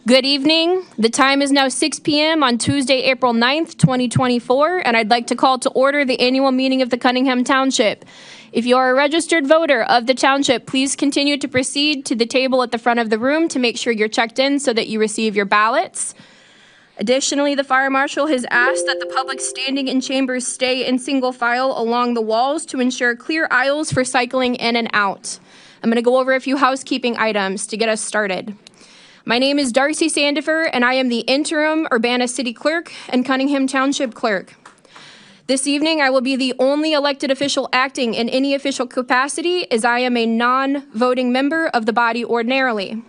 Good evening. The time is now 6 p.m. on Tuesday, April 9th, 2024, and I'd like to call to order the annual meeting of the Cunningham Township. If you are a registered voter of the township, please continue to proceed to the table at the front of the room to make sure you're checked in so that you receive your ballots. Additionally, the fire marshal has asked that the public standing in chambers stay in single file along the walls to ensure clear aisles for cycling in and out. I'm going to go over a few housekeeping items to get us started. My name is Darcy Sandifer, and I am the interim Urbana City Clerk and Cunningham Township Clerk. This evening, I will be the only elected official acting in any official capacity, as I am a non-voting member of the body ordinarily.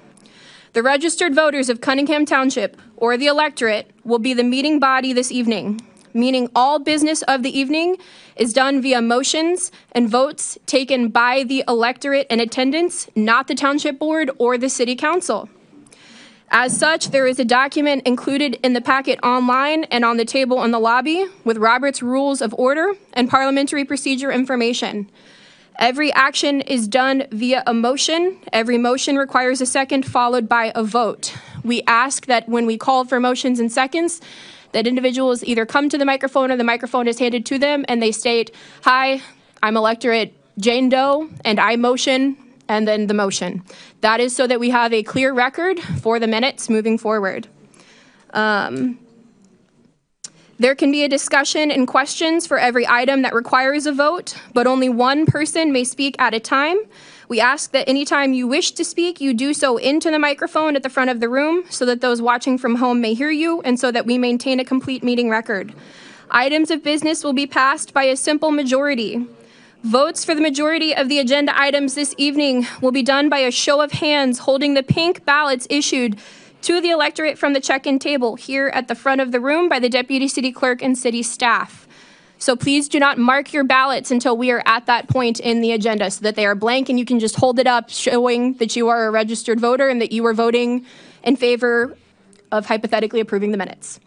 The registered voters of Cunningham Township, or the electorate, will be the meeting body this evening, meaning all business of the evening is done via motions and votes taken by the electorate in attendance, not the Township Board or the City Council. As such, there is a document included in the packet online and on the table in the lobby with Robert's Rules of Order and Parliamentary Procedure information. Every action is done via a motion. Every motion requires a second followed by a vote. We ask that when we call for motions and seconds, that individuals either come to the microphone or the microphone is handed to them and they state, "Hi, I'm electorate Jane Doe and I motion," and then the motion. That is so that we have a clear record for the minutes moving forward. There can be a discussion and questions for every item that requires a vote, but only one person may speak at a time. We ask that anytime you wish to speak, you do so into the microphone at the front of the room so that those watching from home may hear you and so that we maintain a complete meeting record. Items of business will be passed by a simple majority. Votes for the majority of the agenda items this evening will be done by a show of hands holding the pink ballots issued to the electorate from the check-in table here at the front of the room by the Deputy City Clerk and City staff. So please do not mark your ballots until we are at that point in the agenda so that they are blank and you can just hold it up showing that you are a registered voter and that you are voting in favor of hypothetically approving the minutes.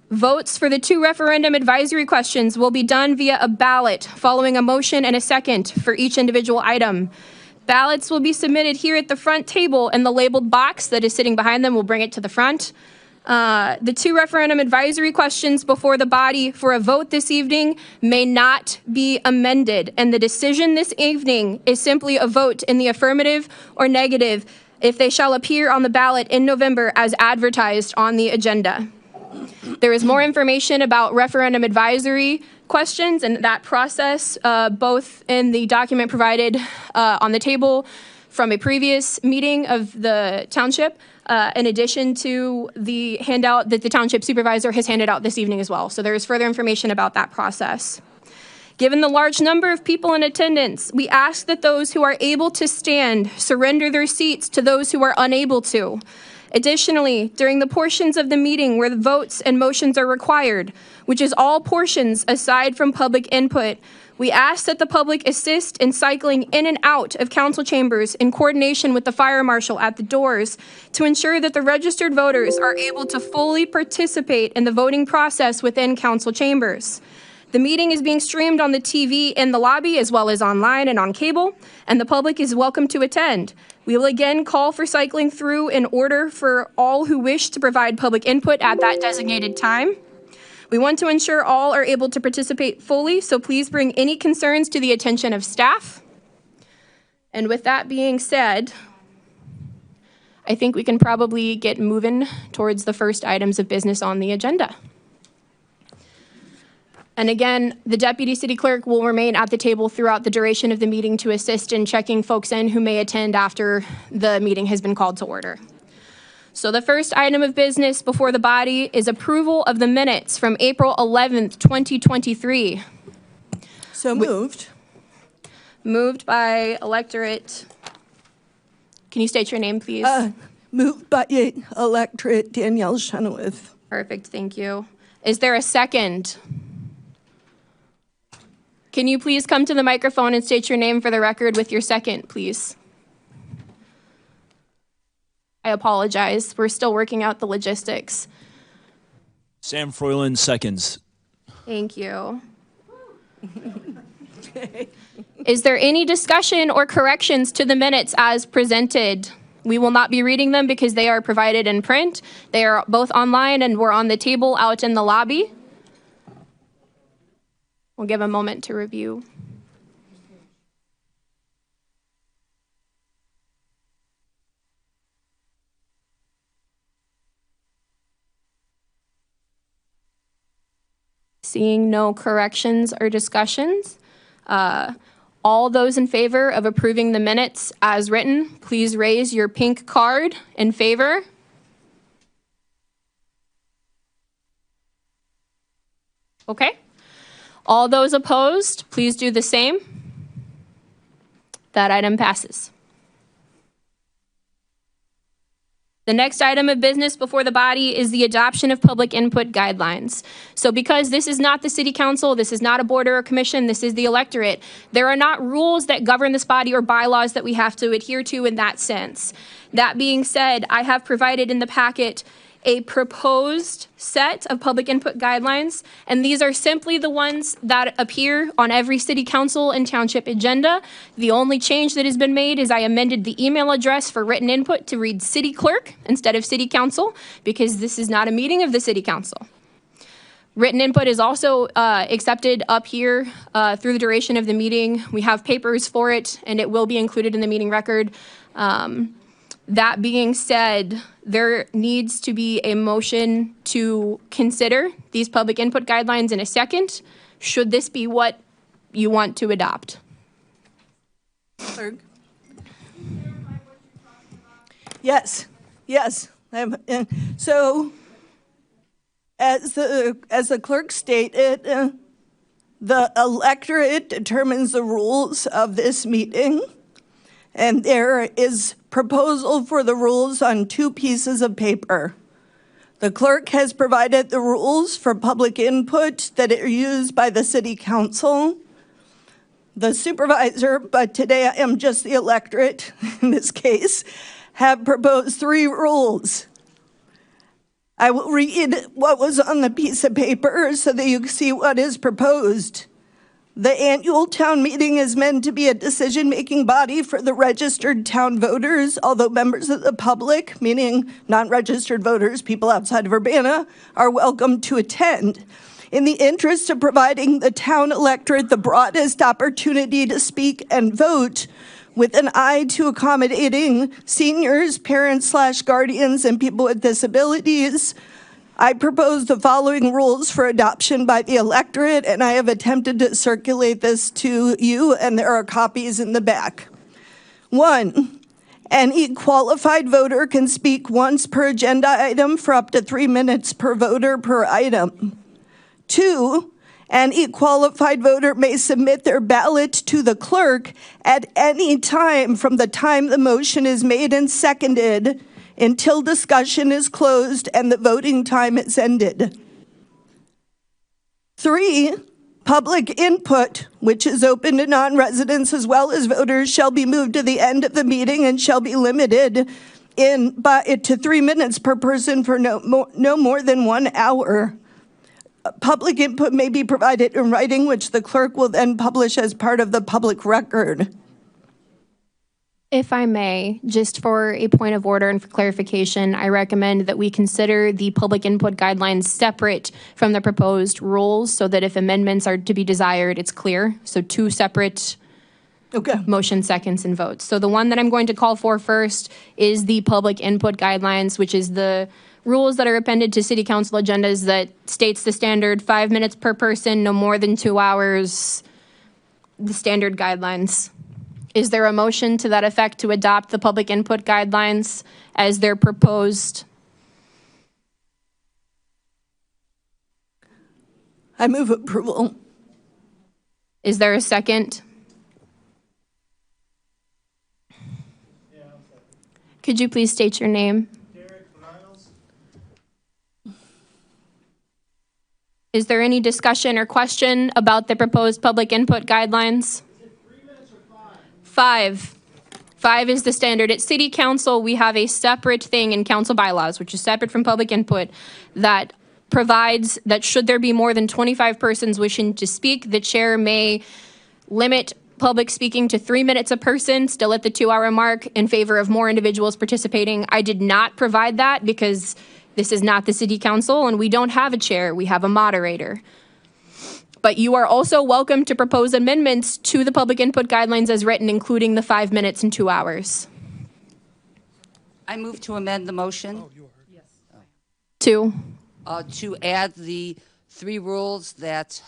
Votes for the 2 referendum advisory questions will be done via a ballot following a motion and a second for each individual item. Ballots will be submitted here at the front table and the labeled box that is sitting behind them will bring it to the front. The 2 referendum advisory questions before the body for a vote this evening may not be amended, and the decision this evening is simply a vote in the affirmative or negative if they shall appear on the ballot in November as advertised on the agenda. There is more information about referendum advisory questions and that process, both in the document provided on the table from a previous meeting of the township, in addition to the handout that the township supervisor has handed out this evening as well. So there is further information about that process. Given the large number of people in attendance, we ask that those who are able to stand surrender their seats to those who are unable to. Additionally, during the portions of the meeting where the votes and motions are required, which is all portions aside from public input, we ask that the public assist in cycling in and out of council chambers in coordination with the fire marshal at the doors to ensure that the registered voters are able to fully participate in the voting process within council chambers. The meeting is being streamed on the TV in the lobby as well as online and on cable, and the public is welcome to attend. We will again call for cycling through in order for all who wish to provide public input at that designated time. We want to ensure all are able to participate fully, so please bring any concerns to the attention of staff. And with that being said, I think we can probably get moving towards the first items of business on the agenda. And again, the Deputy City Clerk will remain at the table throughout the duration of the meeting to assist in checking folks in who may attend after the meeting has been called to order. So the first item of business before the body is approval of the minutes from April 11th, 2023. So moved. Moved by electorate. Can you state your name, please? Moved by electorate Danielle Chenoweth. Perfect, thank you. Is there a second? Can you please come to the microphone and state your name for the record with your second, please? I apologize. We're still working out the logistics. Sam Froyland seconds. Thank you. Is there any discussion or corrections to the minutes as presented We will not be reading them because they are provided in print. They are both online and were on the table out in the lobby. We'll give a moment to review. Seeing no corrections or discussions, all those in favor of approving the minutes as written, please raise your pink card in favor. Okay. All those opposed, please do the same. That item passes. The next item of business before the body is the adoption of public input guidelines. So because this is not the city council, this is not a board or a commission, this is the electorate, there are not rules that govern this body or bylaws that we have to adhere to in that sense. That being said, I have provided in the packet a proposed set of public input guidelines, and these are simply the ones that appear on every city council and township agenda. The only change that has been made is I amended the email address for written input to read city clerk instead of city council, because this is not a meeting of the city council. Written input is also accepted up here through the duration of the meeting. We have papers for it, and it will be included in the meeting record. That being said, there needs to be a motion to consider these public input guidelines in a second, should this be what you want to adopt. Clerk? Yes, yes. So, as the clerk stated, the electorate determines the rules of this meeting, and there is proposal for the rules on 2 pieces of paper. The clerk has provided the rules for public input that are used by the city council. The supervisor, but today I am just the electorate in this case, have proposed 3 rules. I will read what was on the piece of paper so that you can see what is proposed. The annual town meeting is meant to be a decision-making body for the registered town voters, although members of the public, meaning non-registered voters, people outside of Urbana, are welcome to attend. In the interest of providing the town electorate the broadest opportunity to speak and vote, with an eye to accommodating seniors, parents/guardians, and people with disabilities, I propose the following rules for adoption by the electorate, and I have attempted to circulate this to you, and there are copies in the back. 1, any qualified voter can speak once per agenda item for up to 3 minutes per voter per item. 2, any qualified voter may submit their ballot to the clerk at any time from the time the motion is made and seconded until discussion is closed and the voting time is ended. 3, public input, which is open to non-residents as well as voters, shall be moved to the end of the meeting and shall be limited to 3 minutes per person for no more than 1 hour. Public input may be provided in writing, which the clerk will then publish as part of the public record. If I may, just for a point of order and for clarification, I recommend that we consider the public input guidelines separate from the proposed rules so that if amendments are to be desired, it's clear. So 2 separate motion seconds and votes. So the one that I'm going to call for first is the public input guidelines, which is the rules that are appended to city council agendas that states the standard 5 minutes per person, no more than 2 hours, the standard guidelines. Is there a motion to that effect to adopt the public input guidelines as they're proposed? I move approval. Is there a second? Could you please state your name? Is there any discussion or question about the proposed public input guidelines? 5. 5 is the standard. At city council, we have a separate thing in council bylaws, which is separate from public input, that provides that should there be more than 25 persons wishing to speak, the chair may limit public speaking to 3 minutes a person, still at the 2-hour mark, in favor of more individuals participating. I did not provide that because this is not the city council and we don't have a chair, we have a moderator. But you are also welcome to propose amendments to the public input guidelines as written, including the 5 minutes and 2 hours. I move to amend the motion Two. to add the 3 rules that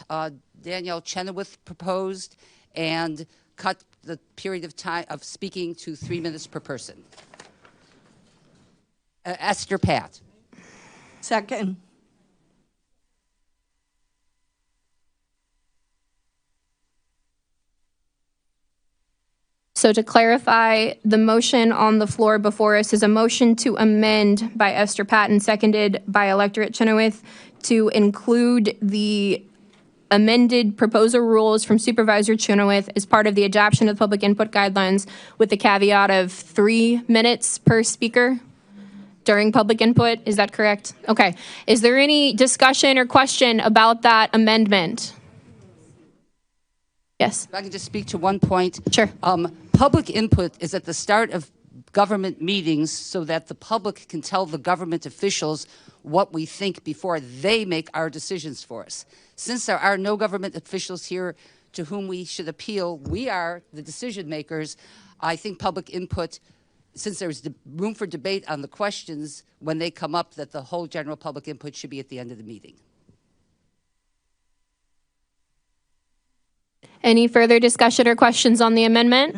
Danielle Chenoweth proposed and cut the period of time of speaking to 3 minutes per person. Esther Pat. Second. So to clarify, the motion on the floor before us is a motion to amend by Esther Patton, seconded by Electorate Chenoweth, to include the amended proposal rules from Supervisor Chenoweth as part of the adoption of the public input guidelines with the caveat of 3 minutes per speaker during public input. Is that correct? Okay. Is there any discussion or question about that amendment? Yes. If I can just speak to one point. Sure. Public input is at the start of government meetings so that the public can tell the government officials what we think before they make our decisions for us. Since there are no government officials here to whom we should appeal, we are the decision makers. I think public input, since there's room for debate on the questions when they come up, that the whole general public input should be at the end of the meeting. Any further discussion or questions on the amendment?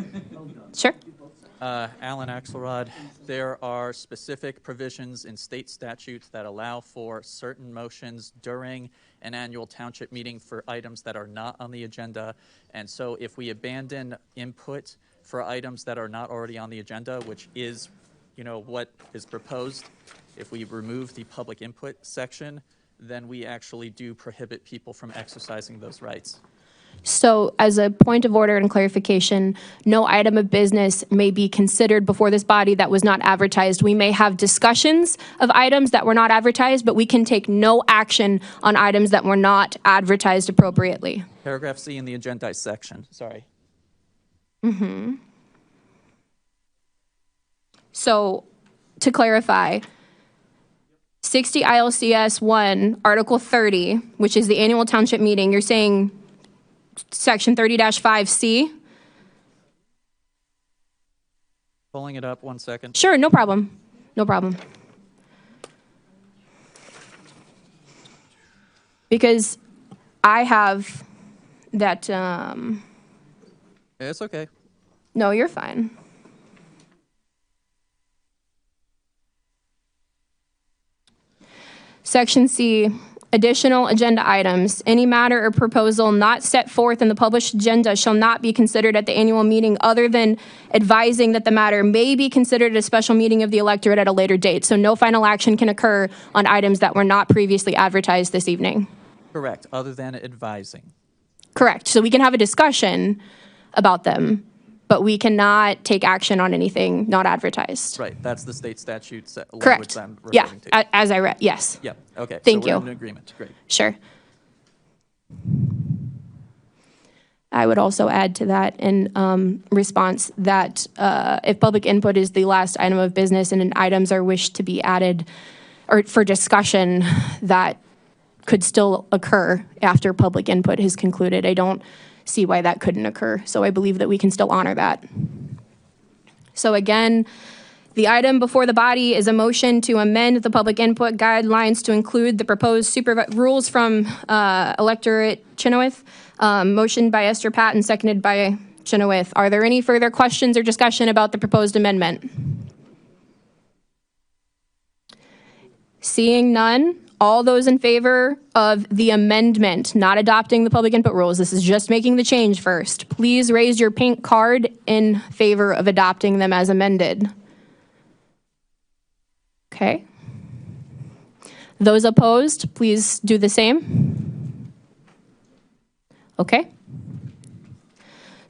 Sure. Alan Axelrod, there are specific provisions in state statutes that allow for certain motions during an annual township meeting for items that are not on the agenda. And so if we abandon input for items that are not already on the agenda, which is, what is proposed, if we remove the public input section, then we actually do prohibit people from exercising those rights. So as a point of order and clarification, no item of business may be considered before this body that was not advertised. We may have discussions of items that were not advertised, but we can take no action on items that were not advertised appropriately. Paragraph C in the agendized section, sorry. So to clarify, 60 ILCS 1, Article 30, which is the annual township meeting, you're saying Section 30-5C? Pulling it up, 1 second. Sure, no problem. No problem. Because I have that, It's okay. no, you're fine. Section C, additional agenda items. Any matter or proposal not set forth in the published agenda shall not be considered at the annual meeting other than advising that the matter may be considered at a special meeting of the electorate at a later date. So no final action can occur on items that were not previously advertised this evening. Correct, other than advising. Correct. So we can have a discussion about them, but we cannot take action on anything not advertised. Right, that's the state statute language Correct. I'm Yeah, referring to. as I read, yes. Yeah, okay. Thank so you. we're in agreement, great. Sure. I would also add to that in response that if public input is the last item of business and items are wished to be added or for discussion, that could still occur after public input is concluded. I don't see why that couldn't occur. So I believe that we can still honor that. So again, the item before the body is a motion to amend the public input guidelines to include the proposed rules from Electorate Chenoweth. Motion by Esther Patton, seconded by Chenoweth. Are there any further questions or discussion about the proposed amendment? Seeing none, all those in favor of the amendment, not adopting the public input rules, this is just making the change first, please raise your pink card in favor of adopting them as amended. Okay. Those opposed, please do the same. Okay.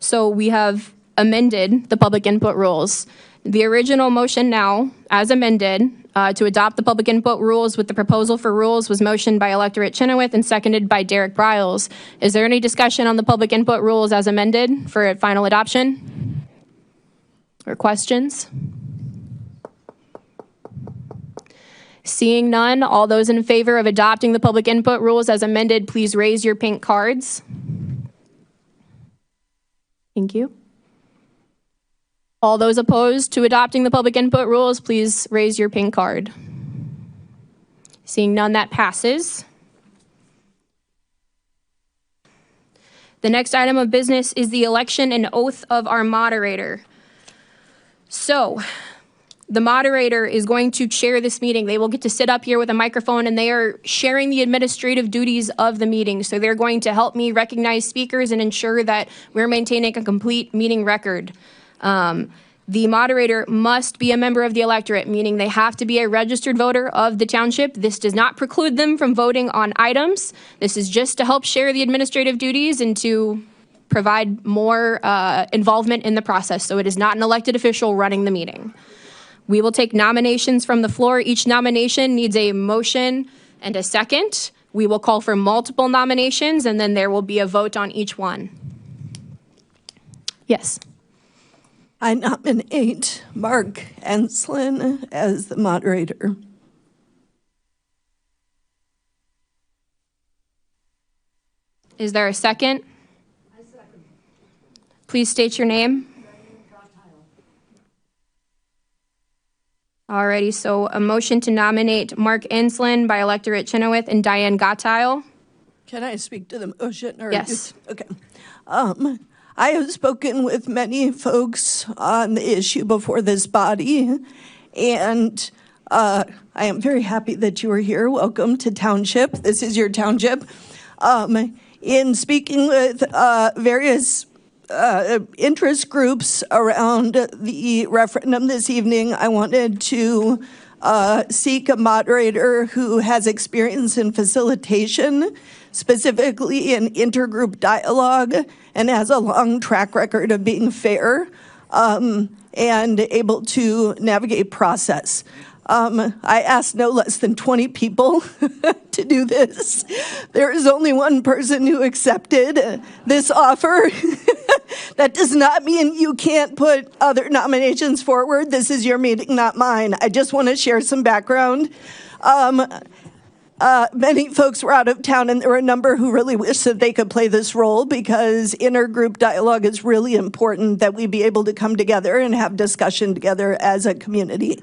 So we have amended the public input rules. The original motion now, as amended, to adopt the public input rules with the proposal for rules was motioned by Electorate Chenoweth and seconded by Derek Briles. Is there any discussion on the public input rules as amended for final adoption? Or questions? Seeing none, all those in favor of adopting the public input rules as amended, please raise your pink cards. Thank you. All those opposed to adopting the public input rules, please raise your pink card. Seeing none, that passes. The next item of business is the election and oath of our moderator. So, the moderator is going to chair this meeting. They will get to sit up here with a microphone, and they are sharing the administrative duties of the meeting. So they're going to help me recognize speakers and ensure that we're maintaining a complete meeting record. The moderator must be a member of the electorate, meaning they have to be a registered voter of the township. This does not preclude them from voting on items. This is just to help share the administrative duties and to provide more involvement in the process. So it is not an elected official running the meeting. We will take nominations from the floor. Each nomination needs a motion and a second. We will call for multiple nominations, and then there will be a vote on each one. Yes. I nominate Mark Enslin as the moderator. Is there a second? I second. Please state your name. Alrighty, so a motion to nominate Mark Enslin by Electorate Chenoweth and Diane Gottile. Can I speak to the motion? Or Yes. Okay. I have spoken with many folks on the issue before this body, and I am very happy that you are here. Welcome to Township. This is your township. In speaking with various interest groups around the referendum this evening, I wanted to seek a moderator who has experience in facilitation, specifically in intergroup dialogue, and has a long track record of being fair and able to navigate process. I asked no less than 20 people to do this. There is only one person who accepted this offer. That does not mean you can't put other nominations forward. This is your meeting, not mine. I just want to share some background. Many folks were out of town, and there were a number who really wished that they could play this role because intergroup dialogue is really important, that we be able to come together and have discussion together as a community.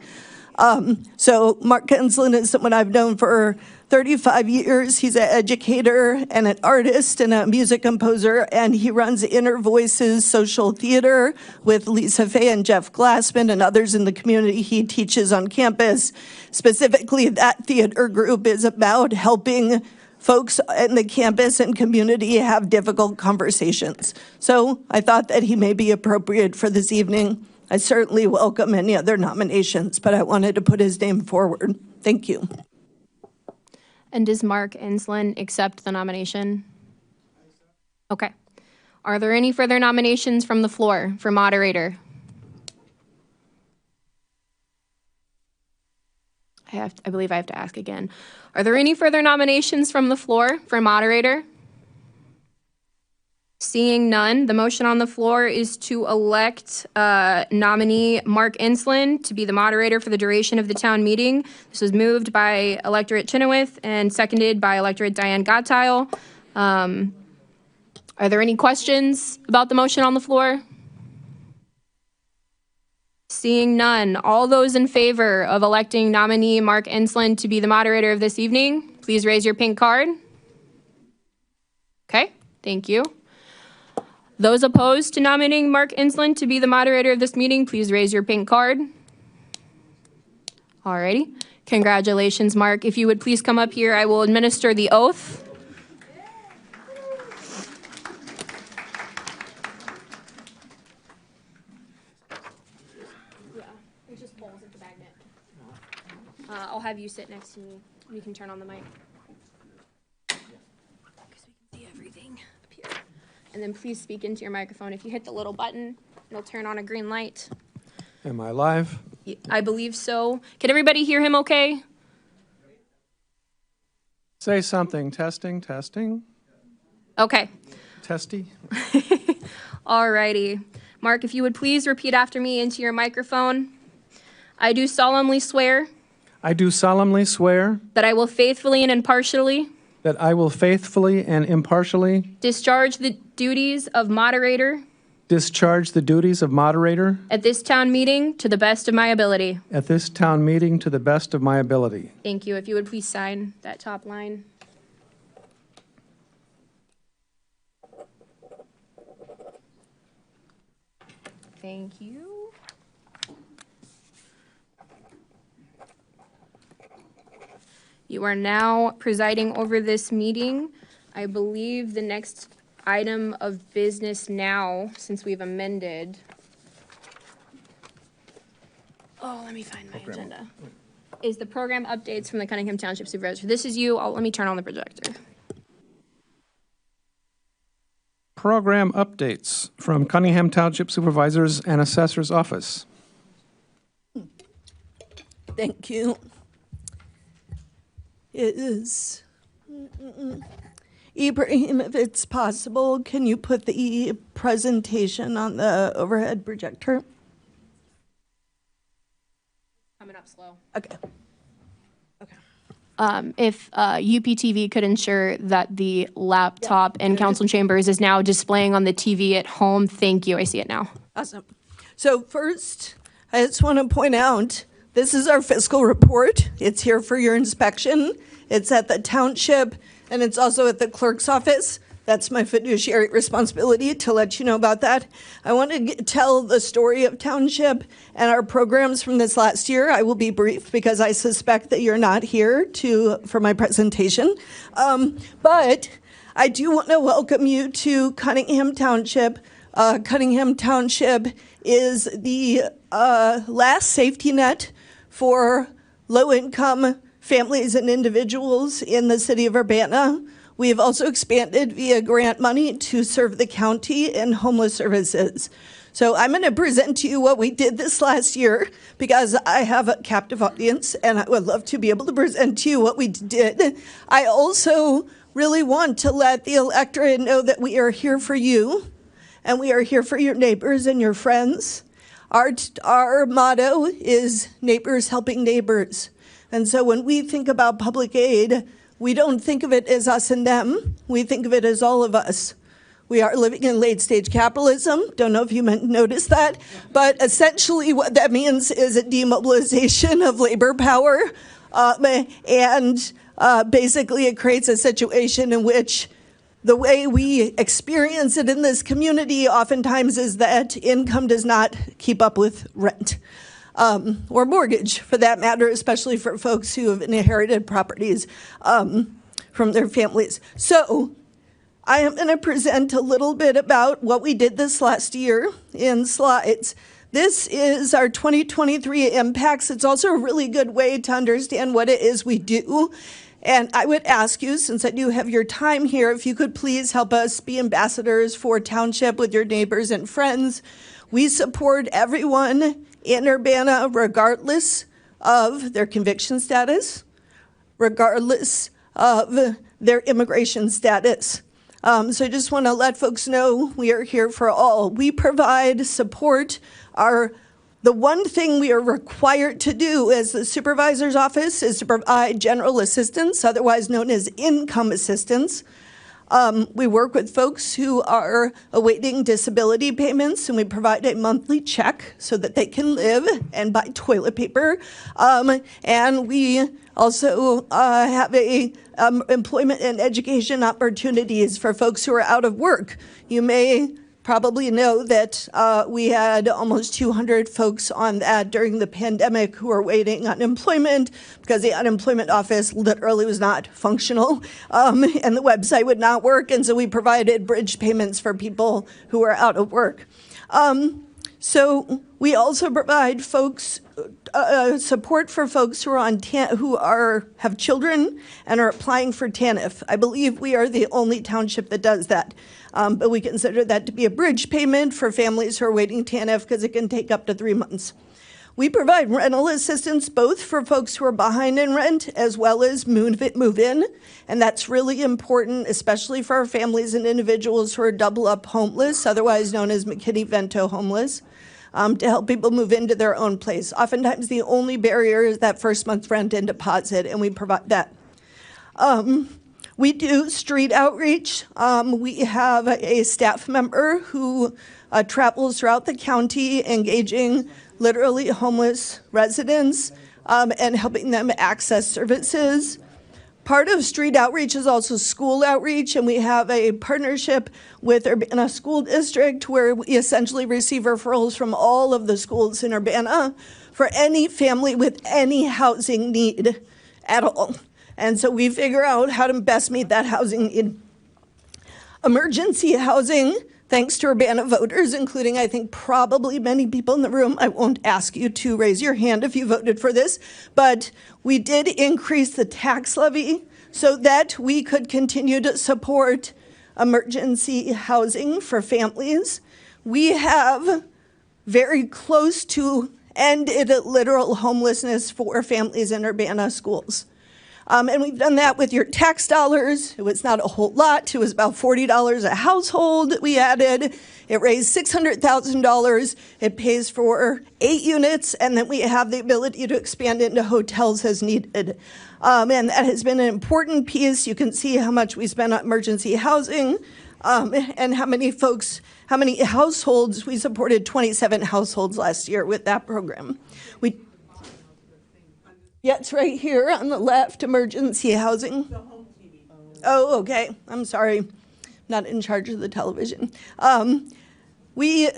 So Mark Enslin is someone I've known for 35 years. He's an educator and an artist and a music composer, and he runs Inner Voices Social Theater with Lisa Fay and Jeff Glassman and others in the community he teaches on campus. Specifically, that theater group is about helping folks in the campus and community have difficult conversations. So I thought that he may be appropriate for this evening. I certainly welcome any other nominations, but I wanted to put his name forward. Thank you. And does Mark Enslin accept the nomination? Okay. Are there any further nominations from the floor for moderator? I believe I have to ask again. Are there any further nominations from the floor for moderator? Seeing none, the motion on the floor is to elect nominee Mark Enslin to be the moderator for the duration of the town meeting. This was moved by Electorate Chenoweth and seconded by Electorate Diane Gottile. Are there any questions about the motion on the floor? Seeing none, all those in favor of electing nominee Mark Enslin to be the moderator of this evening, please raise your pink card. Okay, thank you. Those opposed to nominating Mark Enslin to be the moderator of this meeting, please raise your pink card. Alrighty. Congratulations, Mark. If you would please come up here, I will administer the oath. Yeah, there's just bowls at the magnet. I'll have you sit next to me. You can turn on the mic. Because we can see everything up here. And then please speak into your microphone. If you hit the little button, it'll turn on a green light. Am I live? I believe so. Can everybody hear him okay? Say something. Testing, testing, Okay. testy. Alrighty. Mark, if you would please repeat after me into your microphone. I do solemnly swear I do solemnly swear that I will faithfully and impartially that I will faithfully and impartially discharge the duties of moderator discharge the duties of moderator at this town meeting to the best of my ability. at this town meeting to the best of my ability. Thank you. If you would please sign that top line. Thank you. You are now presiding over this meeting. I believe the next item of business now, since we've amended. Oh, let me find my agenda. Is the program updates from the Cunningham Township Supervisor. This is you. Let me turn on the projector. Program updates from Cunningham Township Supervisors and Assessor's Office. Thank you. Ibrahim, if it's possible, can you put the presentation on the overhead projector? Coming up slow. Okay. If UPTV could ensure that the laptop in council chambers is now displaying on the TV at home, thank you. I see it now. Awesome. So first, I just want to point out, this is our fiscal report. It's here for your inspection. It's at the township, and it's also at the clerk's office. That's my fiduciary responsibility to let you know about that. I want to tell the story of Township and our programs from this last year. I will be brief because I suspect that you're not here for my presentation. But I do want to welcome you to Cunningham Township. Cunningham Township is the last safety net for low-income families and individuals in the city of Urbana. We have also expanded via grant money to serve the county in homeless services. So I'm going to present to you what we did this last year because I have a captive audience and I would love to be able to present to you what we did. I also really want to let the electorate know that we are here for you and we are here for your neighbors and your friends. Our motto is neighbors helping neighbors. And so when we think about public aid, we don't think of it as us and them. We think of it as all of us. We are living in late-stage capitalism. Don't know if you noticed that. But essentially what that means is a demobilization of labor power. And basically it creates a situation in which the way we experience it in this community oftentimes is that income does not keep up with rent. Or mortgage, for that matter, especially for folks who have inherited properties from their families. So I am going to present a little bit about what we did this last year in slides. This is our 2023 impacts. It's also a really good way to understand what it is we do. And I would ask you, since I do have your time here, if you could please help us be ambassadors for Township with your neighbors and friends. We support everyone in Urbana, regardless of their conviction status, regardless of their immigration status. So I just want to let folks know we are here for all. We provide support. The one thing we are required to do as the supervisor's office is to provide general assistance, otherwise known as income assistance. We work with folks who are awaiting disability payments, and we provide a monthly check so that they can live and buy toilet paper. And we also have employment and education opportunities for folks who are out of work. You may probably know that we had almost 200 folks on that during the pandemic who are waiting on employment because the unemployment office literally was not functional and the website would not work. And so we provided bridge payments for people who are out of work. So we also provide folks support for folks who are have children and are applying for TANF. I believe we are the only township that does that. But we consider that to be a bridge payment for families who are waiting TANF because it can take up to 3 months. We provide rental assistance both for folks who are behind in rent as well as move in. And that's really important, especially for our families and individuals who are double up homeless, otherwise known as McKinney-Vento homeless, to help people move into their own place. Oftentimes the only barrier is that first month's rent and deposit, and we provide that. We do street outreach. We have a staff member who travels throughout the county engaging literally homeless residents and helping them access services. Part of street outreach is also school outreach, and we have a partnership with Urbana School District where we essentially receive referrals from all of the schools in Urbana for any family with any housing need at all. And so we figure out how to best meet that housing need. Emergency housing, thanks to Urbana voters, including I think probably many people in the room. I won't ask you to raise your hand if you voted for this, but we did increase the tax levy so that we could continue to support emergency housing for families. We have very close to ended literal homelessness for families in Urbana schools. And we've done that with your tax dollars. It was not a whole lot. It was about $40 a household that we added. It raised $600,000. It pays for 8 units, and then we have the ability to expand into hotels as needed. And that has been an important piece. You can see how much we spend on emergency housing and how many households. We supported 27 households last year with that program. Yeah, it's right here on the left, emergency housing. Oh, okay. I'm sorry. Not in charge of the television. We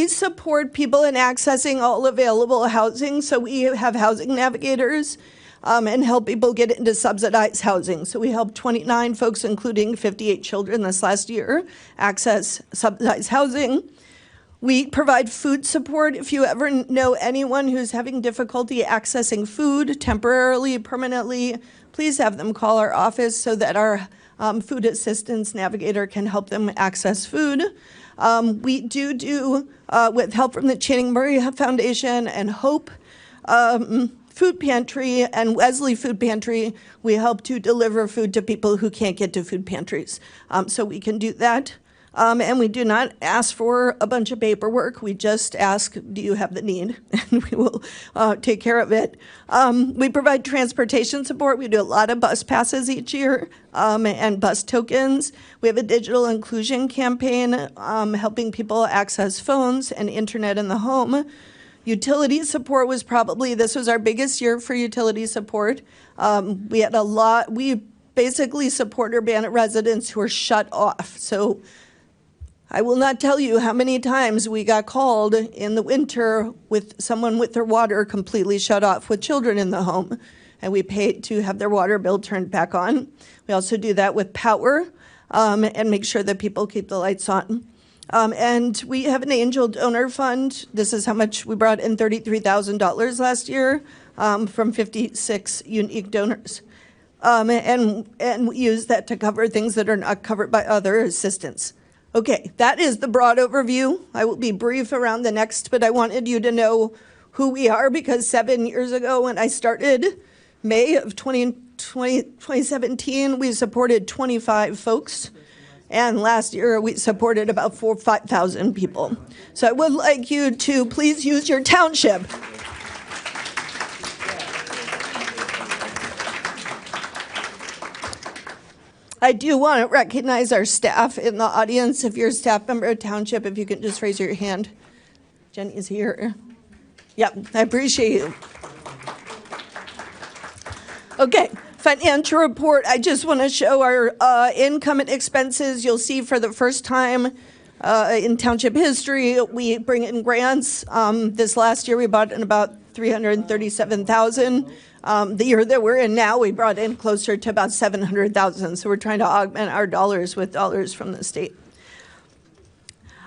support people in accessing all available housing. So we have housing navigators and help people get into subsidized housing. So we helped 29 folks, including 58 children this last year, access subsidized housing. We provide food support. If you ever know anyone who's having difficulty accessing food temporarily, permanently, please have them call our office so that our food assistance navigator can help them access food. We do with help from the Channing Murray Foundation and Hope Food Pantry and Wesley Food Pantry, we help to deliver food to people who can't get to food pantries. So we can do that. And we do not ask for a bunch of paperwork. We just ask, do you have the need? And we will take care of it. We provide transportation support. We do a lot of bus passes each year and bus tokens. We have a digital inclusion campaign helping people access phones and internet in the home. Utility support was this was our biggest year for utility support. We had a lot. We basically support Urbana residents who are shut off. So I will not tell you how many times we got called in the winter with someone with their water completely shut off with children in the home, and we paid to have their water bill turned back on. We also do that with power and make sure that people keep the lights on. And we have an angel donor fund. This is how much we brought in, $33,000 last year from 56 unique donors. And we use that to cover things that are not covered by other assistance. Okay, that is the broad overview. I will be brief around the next, but I wanted you to know who we are because 7 years ago when I started, May of 2017, we supported 25 folks. And last year we supported about 4,000 or 5,000 people. So I would like you to please use your township. I do want to recognize our staff in the audience. If you're a staff member of Township, if you can just raise your hand. Jenny's here. Yep, I appreciate you. Okay, financial report. I just want to show our income and expenses. You'll see for the first time in Township history, we bring in grants. This last year, we brought in about $337,000. The year that we're in now, we brought in closer to about $700,000. So we're trying to augment our dollars with dollars from the state.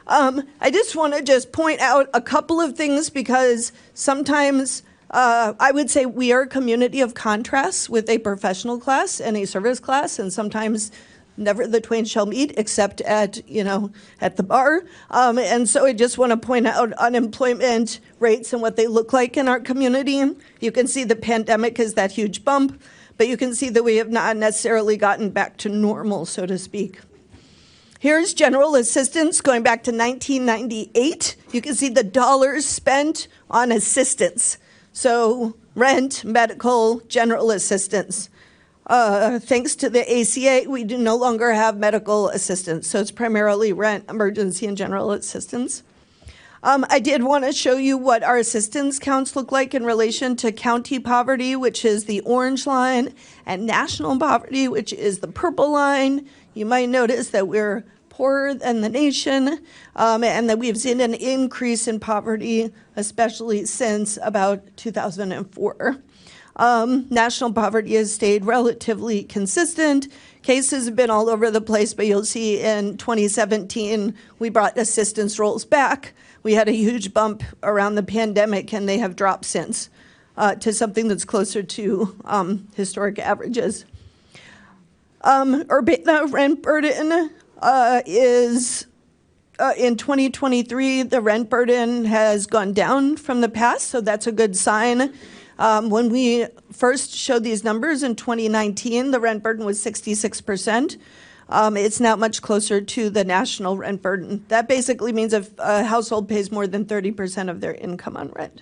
I just want to point out a couple of things because sometimes I would say we are a community of contrasts with a professional class and a service class, and sometimes never the twain shall meet except at, at the bar. And so I just want to point out unemployment rates and what they look like in our community. You can see the pandemic is that huge bump, but you can see that we have not necessarily gotten back to normal, so to speak. Here's general assistance going back to 1998. You can see the dollars spent on assistance. So rent, medical, general assistance. Thanks to the ACA, we do no longer have medical assistance. So it's primarily rent, emergency, and general assistance. I did want to show you what our assistance counts look like in relation to county poverty, which is the orange line, and national poverty, which is the purple line. You might notice that we're poorer than the nation, and that we've seen an increase in poverty, especially since about 2004. National poverty has stayed relatively consistent. Cases have been all over the place, but you'll see in 2017, we brought assistance rolls back. We had a huge bump around the pandemic, and they have dropped since to something that's closer to historic averages. Urbana rent burden is, in 2023, the rent burden has gone down from the past, so that's a good sign. When we first showed these numbers in 2019, the rent burden was 66%. It's now much closer to the national rent burden. That basically means if a household pays more than 30% of their income on rent.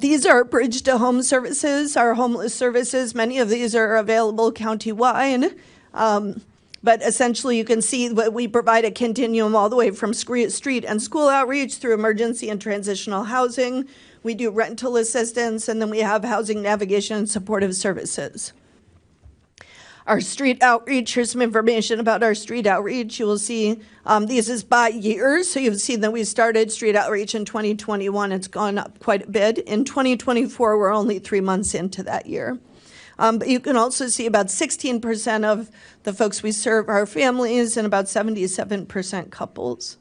These are bridge to home services, our homeless services. Many of these are available countywide. But essentially, you can see that we provide a continuum all the way from street and school outreach through emergency and transitional housing. We do rental assistance, and then we have housing navigation and supportive services. Our street outreach, here's some information about our street outreach. You will see this is by years. So you've seen that we started street outreach in 2021. It's gone up quite a bit. In 2024, we're only 3 months into that year. But you can also see about 16% of the folks we serve are families and about 77% couples.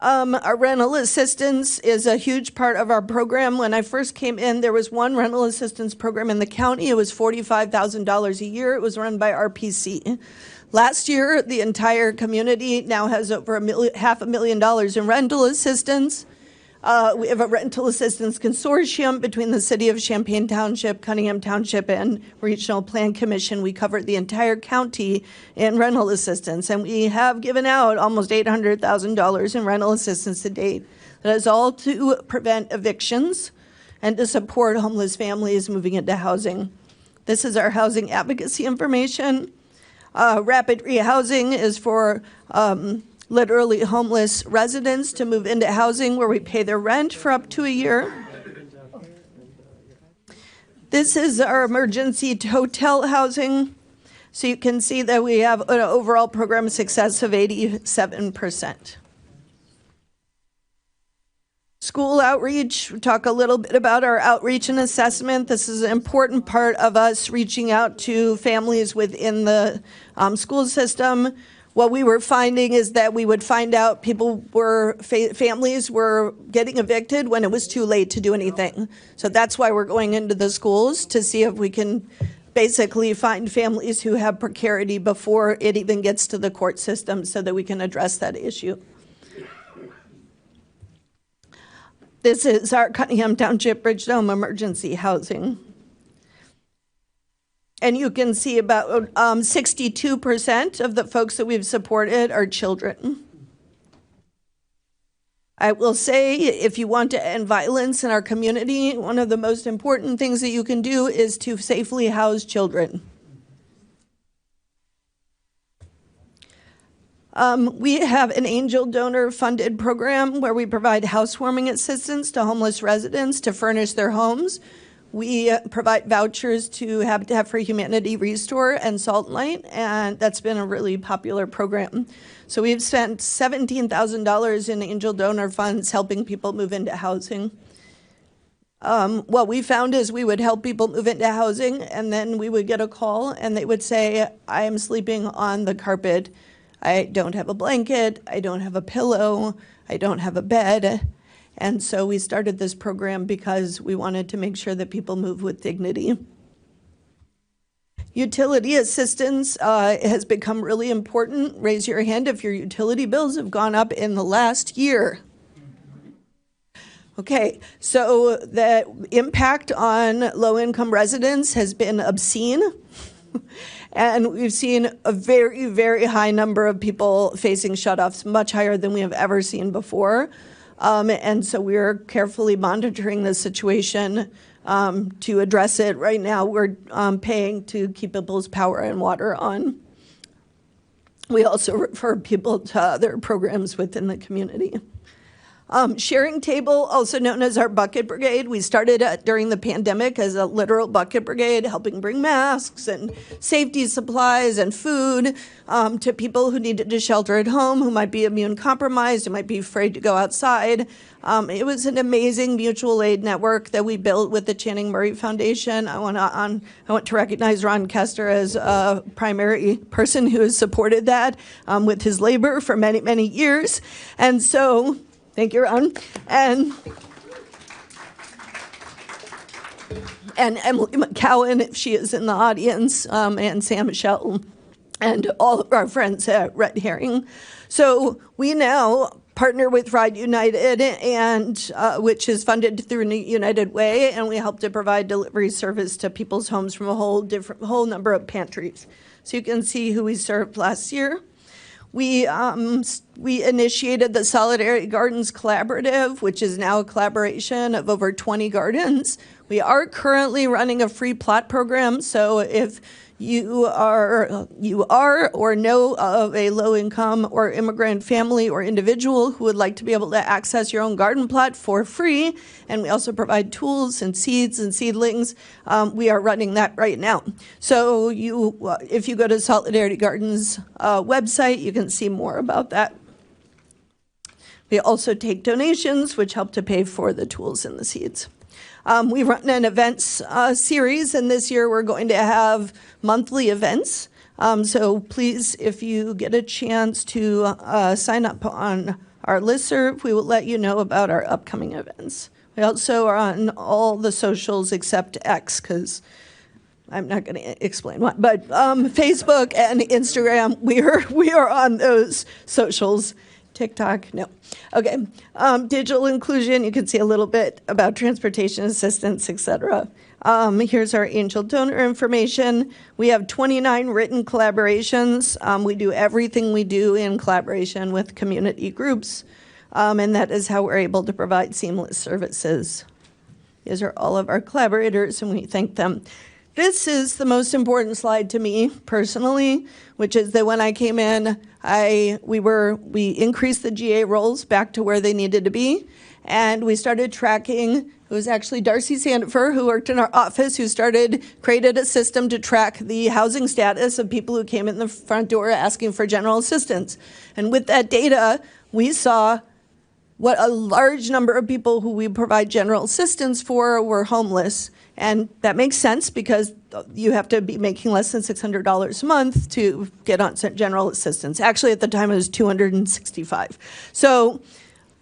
Our rental assistance is a huge part of our program. When I first came in, there was one rental assistance program in the county. It was $45,000 a year. It was run by RPC. Last year, the entire community now has over $500,000 in rental assistance. We have a rental assistance consortium between the City of Champaign Township, Cunningham Township, and Regional Plan Commission. We cover the entire county in rental assistance, and we have given out almost $800,000 in rental assistance to date. That is all to prevent evictions and to support homeless families moving into housing. This is our housing advocacy information. Rapid rehousing is for literally homeless residents to move into housing where we pay their rent for up to a year. This is our emergency hotel housing. So you can see that we have an overall program success of 87%. School outreach, we talk a little bit about our outreach and assessment. This is an important part of us reaching out to families within the school system. What we were finding is that we would find out families were getting evicted when it was too late to do anything. So that's why we're going into the schools to see if we can basically find families who have precarity before it even gets to the court system so that we can address that issue. This is our Cunningham Township Bridge to Home emergency housing. And you can see about 62% of the folks that we've supported are children. I will say, if you want to end violence in our community, one of the most important things that you can do is to safely house children. We have an angel donor funded program where we provide housewarming assistance to homeless residents to furnish their homes. We provide vouchers to Habitat for Humanity Restore and Salt and Light, and that's been a really popular program. So we've spent $17,000 in angel donor funds helping people move into housing. What we found is we would help people move into housing, and then we would get a call, and they would say, I am sleeping on the carpet. I don't have a blanket. I don't have a pillow. I don't have a bed. And so we started this program because we wanted to make sure that people move with dignity. Utility assistance has become really important. Raise your hand if your utility bills have gone up in the last year. Okay, so the impact on low-income residents has been obscene. And we've seen a very, very high number of people facing shutoffs, much higher than we have ever seen before. And so we're carefully monitoring the situation to address it. Right now, we're paying to keep people's power and water on. We also refer people to other programs within the community. Sharing table, also known as our bucket brigade. We started during the pandemic as a literal bucket brigade, helping bring masks and safety supplies and food to people who needed to shelter at home, who might be immune compromised, who might be afraid to go outside. It was an amazing mutual aid network that we built with the Channing Murray Foundation. I want to recognize Ron Kester as a primary person who has supported that with his labor for many, many years. And so, thank you, Ron. And Emily McCowan, if she is in the audience, and Sam Michelle, and all of our friends at Red Herring. So we now partner with Ride United, and which is funded through United Way, and we help to provide delivery service to people's homes from a whole number of pantries. So you can see who we served last year. We initiated the Solidarity Gardens Collaborative, which is now a collaboration of over 20 gardens. We are currently running a free plot program, so if you are or know of a low-income or immigrant family or individual who would like to be able to access your own garden plot for free, and we also provide tools and seeds and seedlings, we are running that right now. So if you go to Solidarity Gardens website, you can see more about that. We also take donations, which help to pay for the tools and the seeds. We run an events series, and this year we're going to have monthly events. So please, if you get a chance to sign up on our listserv, we will let you know about our upcoming events. We also are on all the socials except X, because I'm not going to explain what, but Facebook and Instagram, we are on those socials. TikTok, no. Okay, digital inclusion, you can see a little bit about transportation assistance, etc. Here's our angel donor information. We have 29 written collaborations. We do everything we do in collaboration with community groups, and that is how we're able to provide seamless services. These are all of our collaborators, and we thank them. This is the most important slide to me personally, which is that when I came in, we increased the GA roles back to where they needed to be, and we started tracking. It was actually Darcy Sandifer, who worked in our office, who created a system to track the housing status of people who came in the front door asking for general assistance. And with that data, we saw what a large number of people who we provide general assistance for were homeless. And that makes sense because you have to be making less than $600 a month to get on general assistance. Actually, at the time, it was $265. So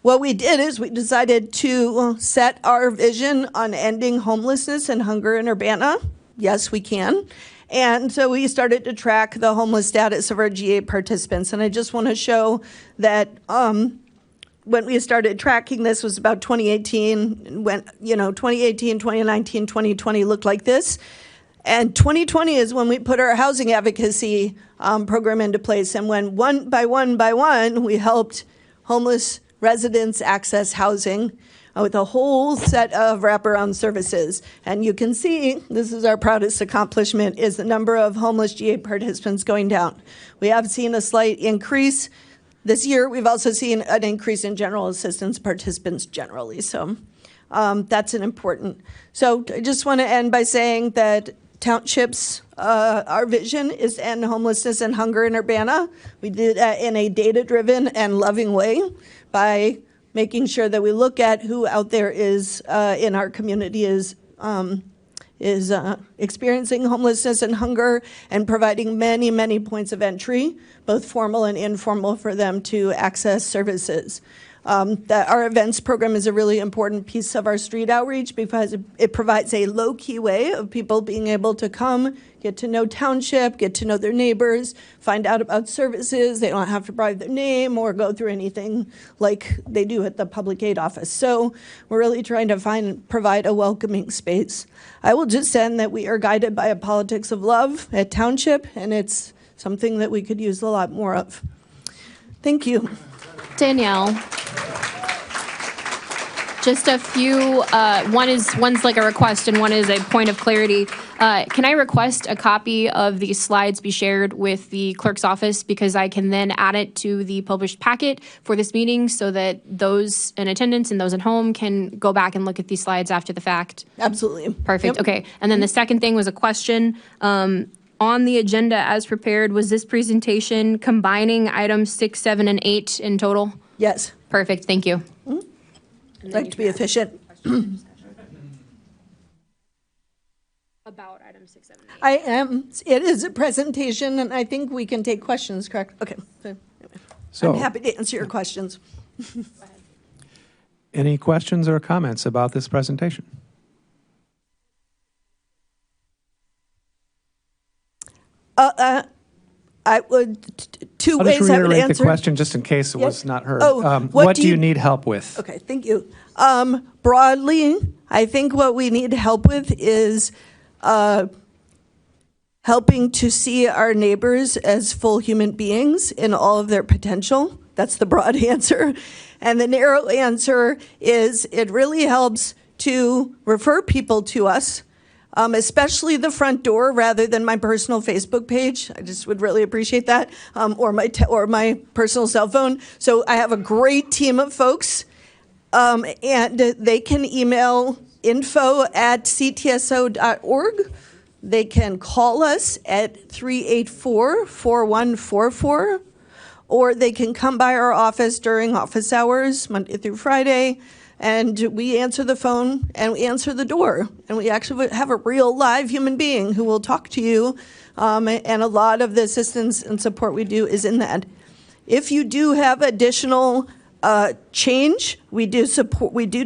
what we did is we decided to set our vision on ending homelessness and hunger in Urbana. Yes, we can. And so we started to track the homeless status of our GA participants. And I just want to show that when we started tracking this was about 2018, when 2018, 2019, 2020 looked like this. And 2020 is when we put our housing advocacy program into place. And when one by one, we helped homeless residents access housing with a whole set of wraparound services. And you can see, this is our proudest accomplishment, is the number of homeless GA participants going down. We have seen a slight increase. This year, we've also seen an increase in general assistance participants generally. So that's an important. So I just want to end by saying that Townships, our vision is to end homelessness and hunger in Urbana. We do that in a data-driven and loving way by making sure that we look at who out there is in our community is experiencing homelessness and hunger, and providing many, many points of entry, both formal and informal, for them to access services. that our events program is a really important piece of our street outreach because it provides a low-key way of people being able to come, get to know Township, get to know their neighbors, find out about services. They don't have to provide their name or go through anything like they do at the public aid office. So we're really trying to provide a welcoming space. I will just end that we are guided by a politics of love at Township, and it's something that we could use a lot more of. Thank you. Danielle. Just a few, one's like a request and one is a point of clarity. Can I request a copy of these slides be shared with the clerk's office because I can then add it to the published packet for this meeting so that those in attendance and those at home can go back and look at these slides after the fact? Absolutely. Perfect, Yep. okay. And then the second thing was a question. On the agenda as prepared, was this presentation combining items 6, 7, and 8 in total? Yes. Perfect, thank you. I'd like to be efficient. About items 6, 7, and 8. I am. It is a presentation, and I think we can take questions, correct? Okay. So, I'm happy to answer your questions. any questions or comments about this presentation? I would, two I'll ways just I would reiterate answer. the question just in case it Yep. was not heard. Oh, What do you need help with? Okay, thank you. Broadly, I think what we need help with is helping to see our neighbors as full human beings in all of their potential. That's the broad answer. And the narrow answer is it really helps to refer people to us, especially the front door rather than my personal Facebook page. I just would really appreciate that, or my personal cell phone. So I have a great team of folks, and they can email info@ctso.org. They can call us at 384-4144, or they can come by our office during office hours, Monday through Friday, and we answer the phone and we answer the door. And we actually have a real live human being who will talk to you, and a lot of the assistance and support we do is in that. If you do have additional change, we do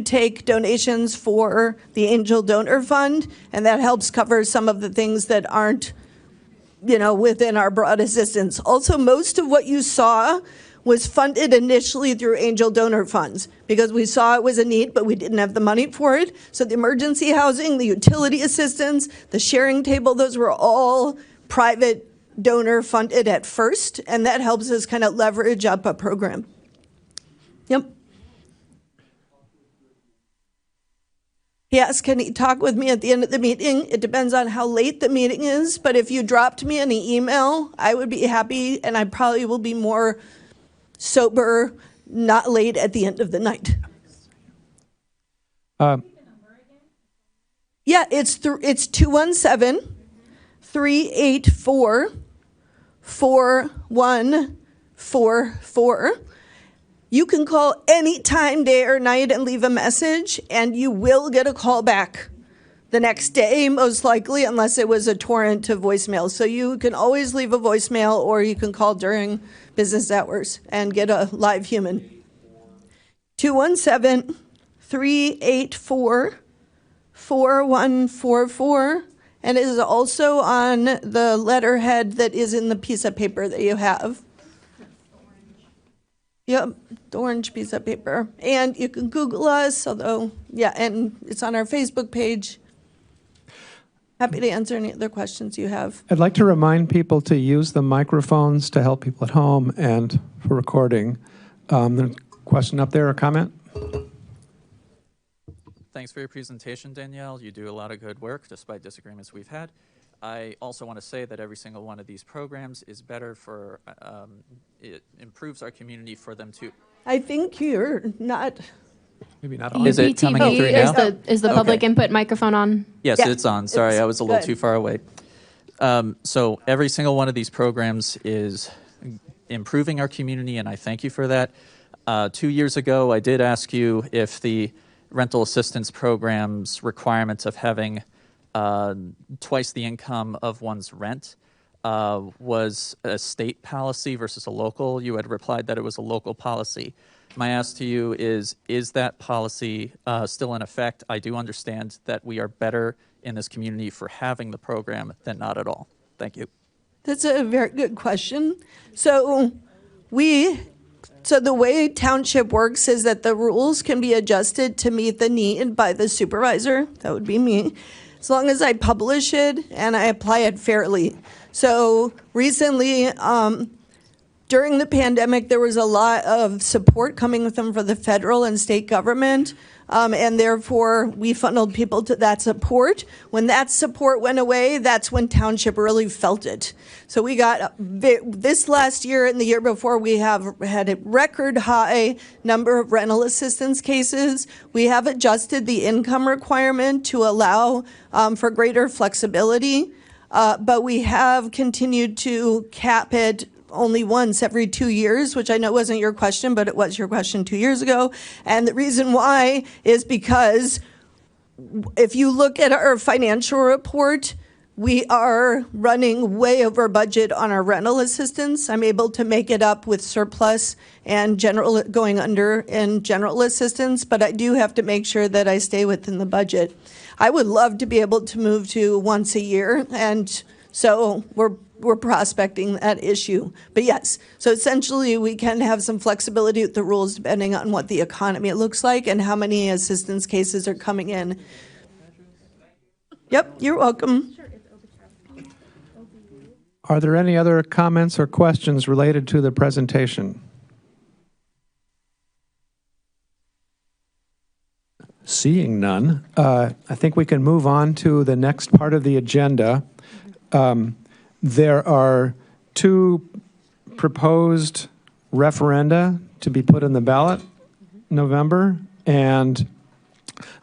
take donations for the Angel Donor Fund, and that helps cover some of the things that aren't, within our broad assistance. Also, most of what you saw was funded initially through angel donor funds because we saw it was a need, but we didn't have the money for it. So the emergency housing, the utility assistance, the sharing table, those were all private donor funded at first, and that helps us kind of leverage up a program. Yep. Yes, can he talk with me at the end of the meeting? It depends on how late the meeting is, but if you dropped me an email, I would be happy, and I probably will be more sober, not late at the end of the night. Yeah, it's 217-384-4144. You can call any time, day or night, and leave a message, and you will get a call back the next day, most likely, unless it was a torrent of voicemail. So you can always leave a voicemail, or you can call during business hours and get a live human. 217-384-4144, and it is also on the letterhead that is in the piece of paper that you have. Yep, the orange piece of paper. And you can Google us, although, yeah, and it's on our Facebook page. Happy to answer any other questions you have. I'd like to remind people to use the microphones to help people at home and for recording. There's a question up there, a comment? Thanks for your presentation, Danielle. You do a lot of good work despite disagreements we've had. I also want to say that every single one of these programs is better for, it improves our community for them to. I think you're not. Maybe not all. Is it coming through now? Is the public Okay. input microphone on? Yes, Yeah, it's on. Sorry, it's I was a little good. too far away. So every single one of these programs is improving our community, and I thank you for that. 2 years ago, I did ask you if the rental assistance program's requirements of having twice the income of one's rent was a state policy versus a local. You had replied that it was a local policy. My ask to you is that policy still in effect? I do understand that we are better in this community for having the program than not at all. Thank you. That's a very good question. So the way Township works is that the rules can be adjusted to meet the need by the supervisor. That would be me, as long as I publish it and I apply it fairly. So recently, during the pandemic, there was a lot of support coming from the federal and state government, and therefore we funneled people to that support. When that support went away, that's when Township really felt it. So we got this last year and the year before, we have had a record high number of rental assistance cases. We have adjusted the income requirement to allow for greater flexibility, but we have continued to cap it only once every 2 years, which I know wasn't your question, but it was your question 2 years ago. And the reason why is because if you look at our financial report, we are running way over budget on our rental assistance. I'm able to make it up with surplus and going under in general assistance, but I do have to make sure that I stay within the budget. I would love to be able to move to once a year, and so we're prospecting that issue. But yes, so essentially we can have some flexibility with the rules depending on what the economy looks like and how many assistance cases are coming in. Yep, you're welcome. Are there any other comments or questions related to the presentation? Seeing none, I think we can move on to the next part of the agenda. There are 2 proposed referenda to be put in the ballot in November, and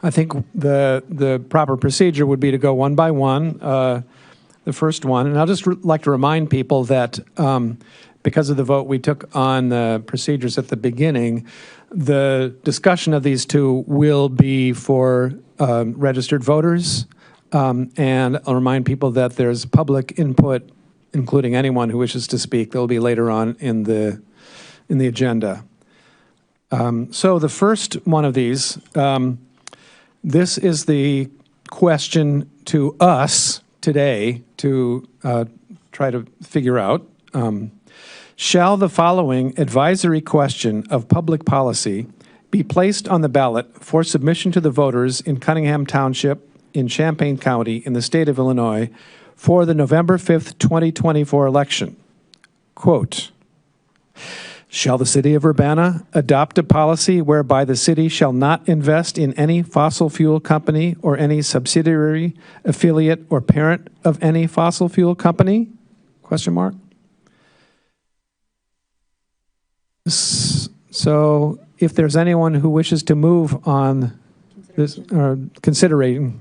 I think the proper procedure would be to go one by one. The first one, and I'll just like to remind people that because of the vote we took on the procedures at the beginning, the discussion of these 2 will be for registered voters. And I'll remind people that there's public input, including anyone who wishes to speak. They'll be later on in the agenda. So the first one of these, this is the question to us today to try to figure out. Shall the following advisory question of public policy be placed on the ballot for submission to the voters in Cunningham Township, in Champaign County, in the state of Illinois, for the November 5th, 2024 election? Quote, shall the city of Urbana adopt a policy whereby the city shall not invest in any fossil fuel company or any subsidiary, affiliate, or parent of any fossil fuel company? Question mark. So if there's anyone who wishes to move on this, or considering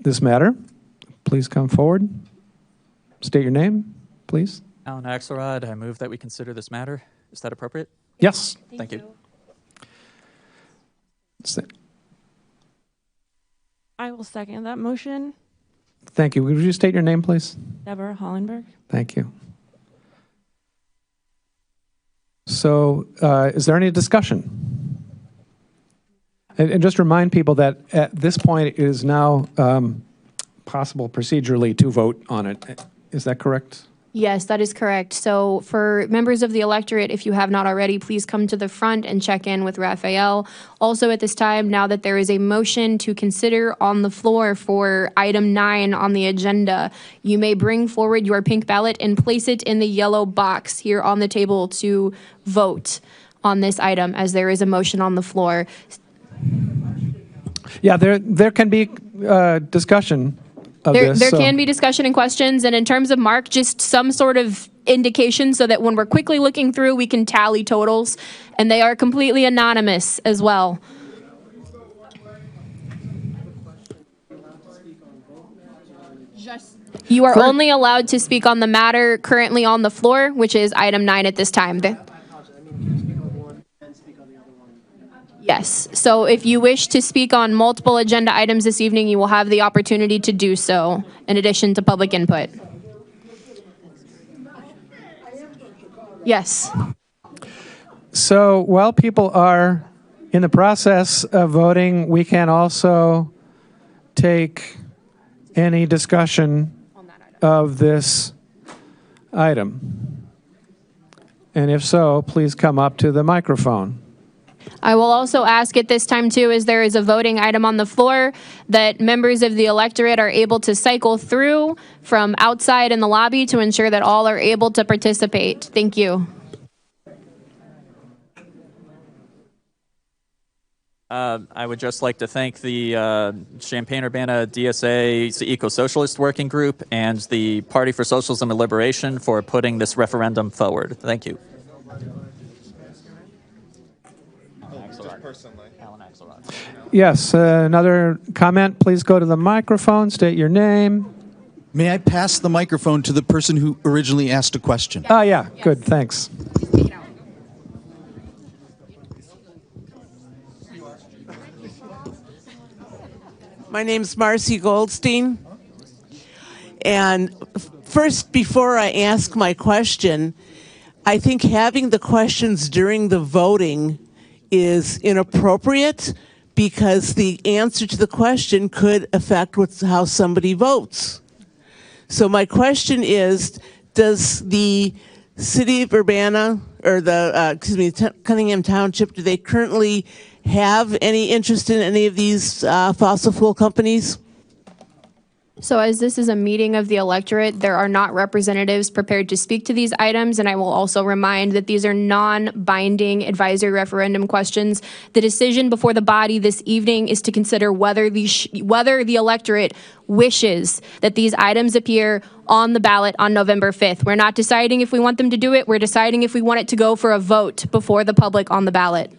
this matter, please come forward. State your name, please. Alan Axelrod, I move that we consider this matter. Is that appropriate? Yes. Thank you. I will second that motion. Thank you. Would you state your name, please? Deborah Hollenberg. Thank you. So is there any discussion? And just remind people that at this point it is now possible procedurally to vote on it. Is that correct? Yes, that is correct. So for members of the electorate, if you have not already, please come to the front and check in with Raphael. Also at this time, now that there is a motion to consider on the floor for item 9 on the agenda, you may bring forward your pink ballot and place it in the yellow box here on the table to vote on this item, as there is a motion on the floor. Yeah, there can be discussion. There can be discussion and questions, and in terms of Mark, just some sort of indication so that when we're quickly looking through, we can tally totals, and they are completely anonymous as well. You are only allowed to speak on the matter currently on the floor, which is item 9 at this time. Yes. So if you wish to speak on multiple agenda items this evening, you will have the opportunity to do so, in addition to public input. Yes. So while people are in the process of voting, we can also take any discussion of this item. And if so, please come up to the microphone. I will also ask at this time, too, as there is a voting item on the floor, that members of the electorate are able to cycle through from outside in the lobby to ensure that all are able to participate. Thank you. I would just like to thank the Champaign-Urbana DSA Eco-Socialist Working Group and the Party for Socialism and Liberation for putting this referendum forward. Thank you. Alan Axelrod. Yes, another comment. Please go to the microphone, state your name. May I pass the microphone to the person who originally asked a question? Oh, yeah, good, thanks. My name's Marcy Goldstein. And first, before I ask my question, I think having the questions during the voting is inappropriate because the answer to the question could affect how somebody votes. So my question is, does the City of Urbana, or Cunningham Township, do they currently have any interest in any of these fossil fuel companies? So as this is a meeting of the electorate, there are not representatives prepared to speak to these items, and I will also remind that these are non-binding advisory referendum questions. The decision before the body this evening is to consider whether the electorate wishes that these items appear on the ballot on November 5th. We're not deciding if we want them to do it. We're deciding if we want it to go for a vote before the public on the ballot.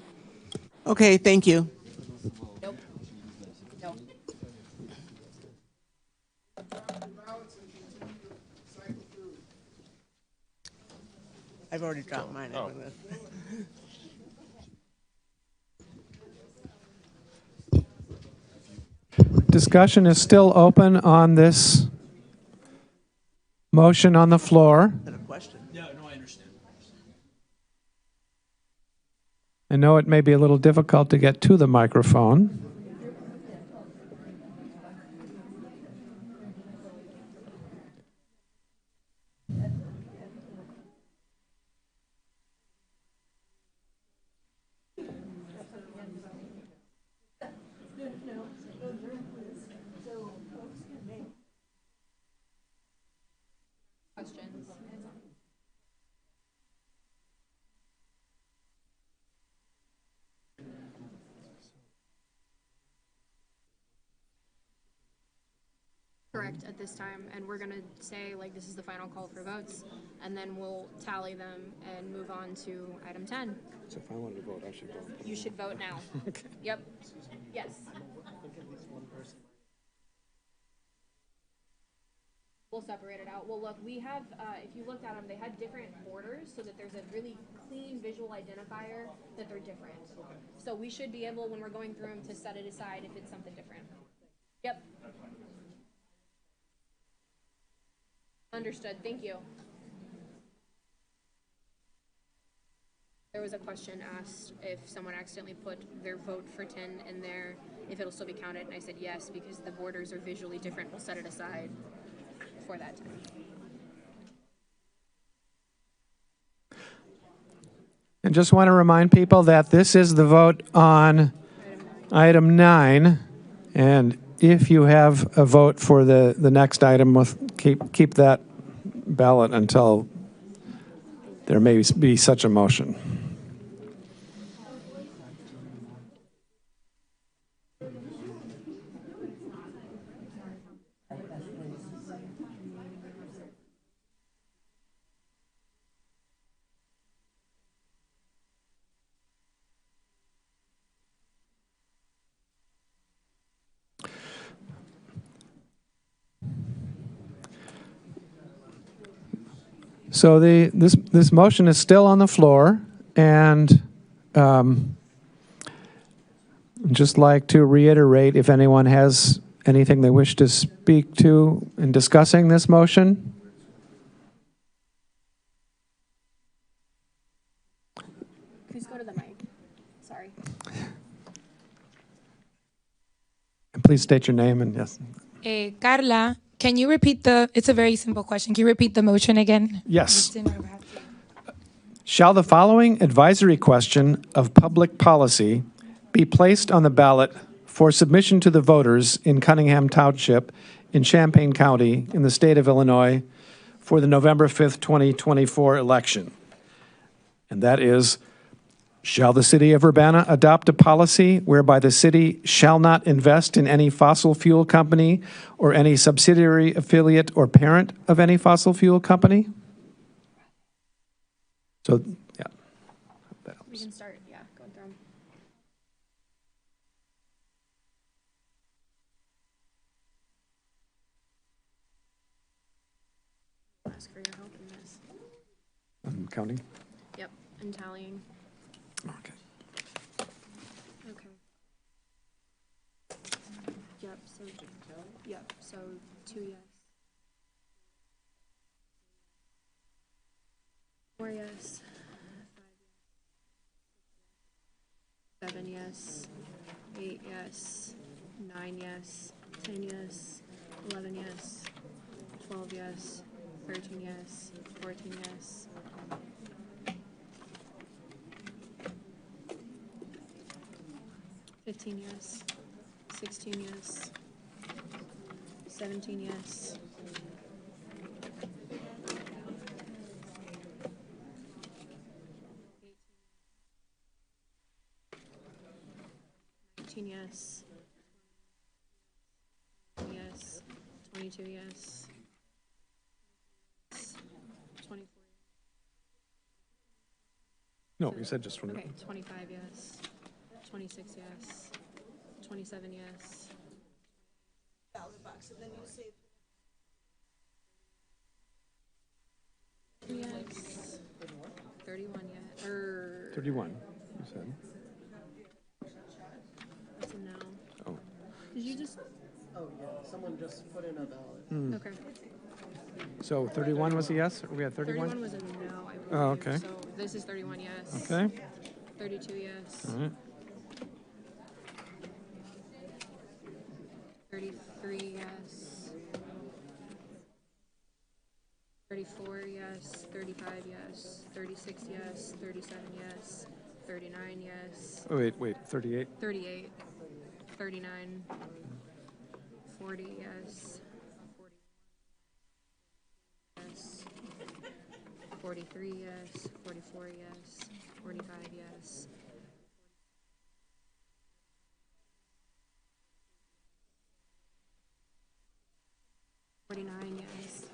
Okay, thank you. I've already dropped mine. Discussion is still open on this motion on the floor. A question. Yeah, no, I understand. I know it may be a little difficult to get to the microphone. Correct at this time, and we're going to say, like, this is the final call for votes, and then we'll tally them and move on to item 10. So if I wanted to vote, I should vote. You should vote now. Okay. Yep. Yes. We'll separate it out. Well, look, we have, if you looked at them, they had different borders so that there's a really clean visual identifier that they're different. So we should be able, when we're going through them, to set it aside if it's something different. Yep. Understood. Thank you. There was a question asked if someone accidentally put their vote for 10 in there, if it'll still be counted, and I said yes, because the borders are visually different. We'll set it aside for that time. And just want to remind people that this is the vote on item 9, and if you have a vote for the next item, we'll keep that ballot until there may be such a motion. So this motion is still on the floor, and I'd just like to reiterate if anyone has anything they wish to speak to in discussing this motion. please state your name and yes. Carla, can you repeat it's a very simple question. Can you repeat the motion again? Yes. Shall the following advisory question of public policy be placed on the ballot for submission to the voters in Cunningham Township in Champaign County in the state of Illinois for the November 5th, 2024 election? And that is, shall the city of Urbana adopt a policy whereby the city shall not invest in any fossil fuel company or any subsidiary, affiliate, or parent of any fossil fuel company? So, yeah. That helps. We can start, yeah, going through them. Ask for your help in this. I'm counting. Yep, and tallying. Okay. Okay. Yep, so 2 yes. 4 yes. 5 yes. 7 yes. 8 yes. 9 yes. 10 yes. 11 yes. 12 yes. 13 yes. 14 yes. 15 yes. 16 yes. 17 yes. 19 yes. Yes. 22 yes. 24. No, you said just one. Okay, 25 yes. 26 yes. 27 yes. Yes. 31 yes. 31, you said. That's a no. Oh. Did you just? Oh, yeah, someone just put in a ballot. Okay. So 31 was a yes? Or we had 31? 31 was a no, I believe. Oh, okay. So this is 31 yes. Okay. 32 yes. All right. 33 yes. 34 yes. 35 yes. 36 yes. 37 yes. 39 yes. Oh, wait, 38? 38. 39. 40 yes. 40 yes. 43 yes. 44 yes. 45 yes. 49 yes.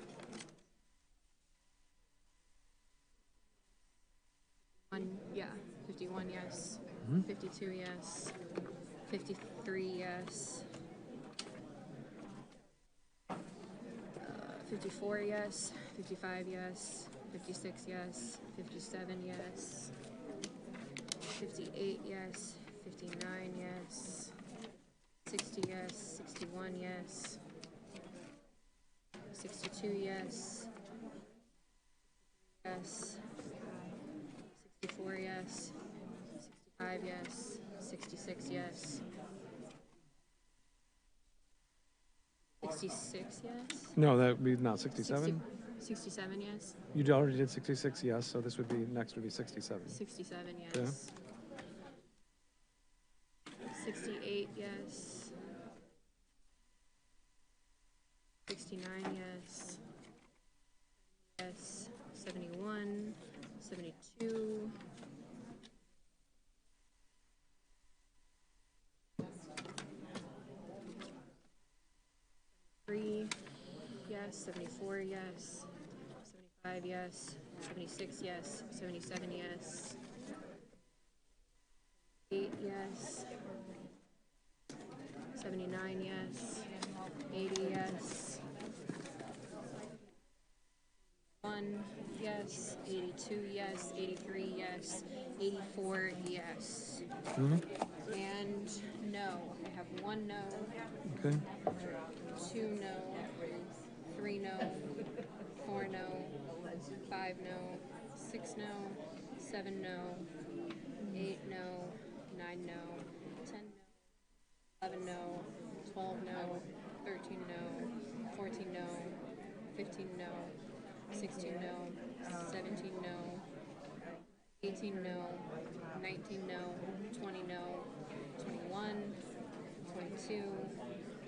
51 yes. 52 yes. 53 yes. 54 yes. 55 yes. 56 yes. 57 yes. 58 yes. 59 yes. 60 yes. 61 yes. 62 yes. Yes. 64 yes. 65 yes. 66 yes. 66 yes. No, that would be not 67. 67 yes. You already did 66, yes, so this would be, next would be 67. 67 yes. Okay. 68 yes. 69 yes. Yes. 71. 72. 3 yes. 74 yes. 75 yes. 76 yes. 77 yes. 8 yes. 79 yes. 80 yes. 1 yes. 82 yes. 83 yes. 84 yes. And no. I have 1 no. Okay. 2 no. 3 no. 4 no. 5 no. 6 no. 7 no. 8 no. 9 no. 10 no. 11 no. 12 no, 13 no, 14 no, 15 no, 16 no, 17 no, 18 no, 19 no, 20 no, 21, 22,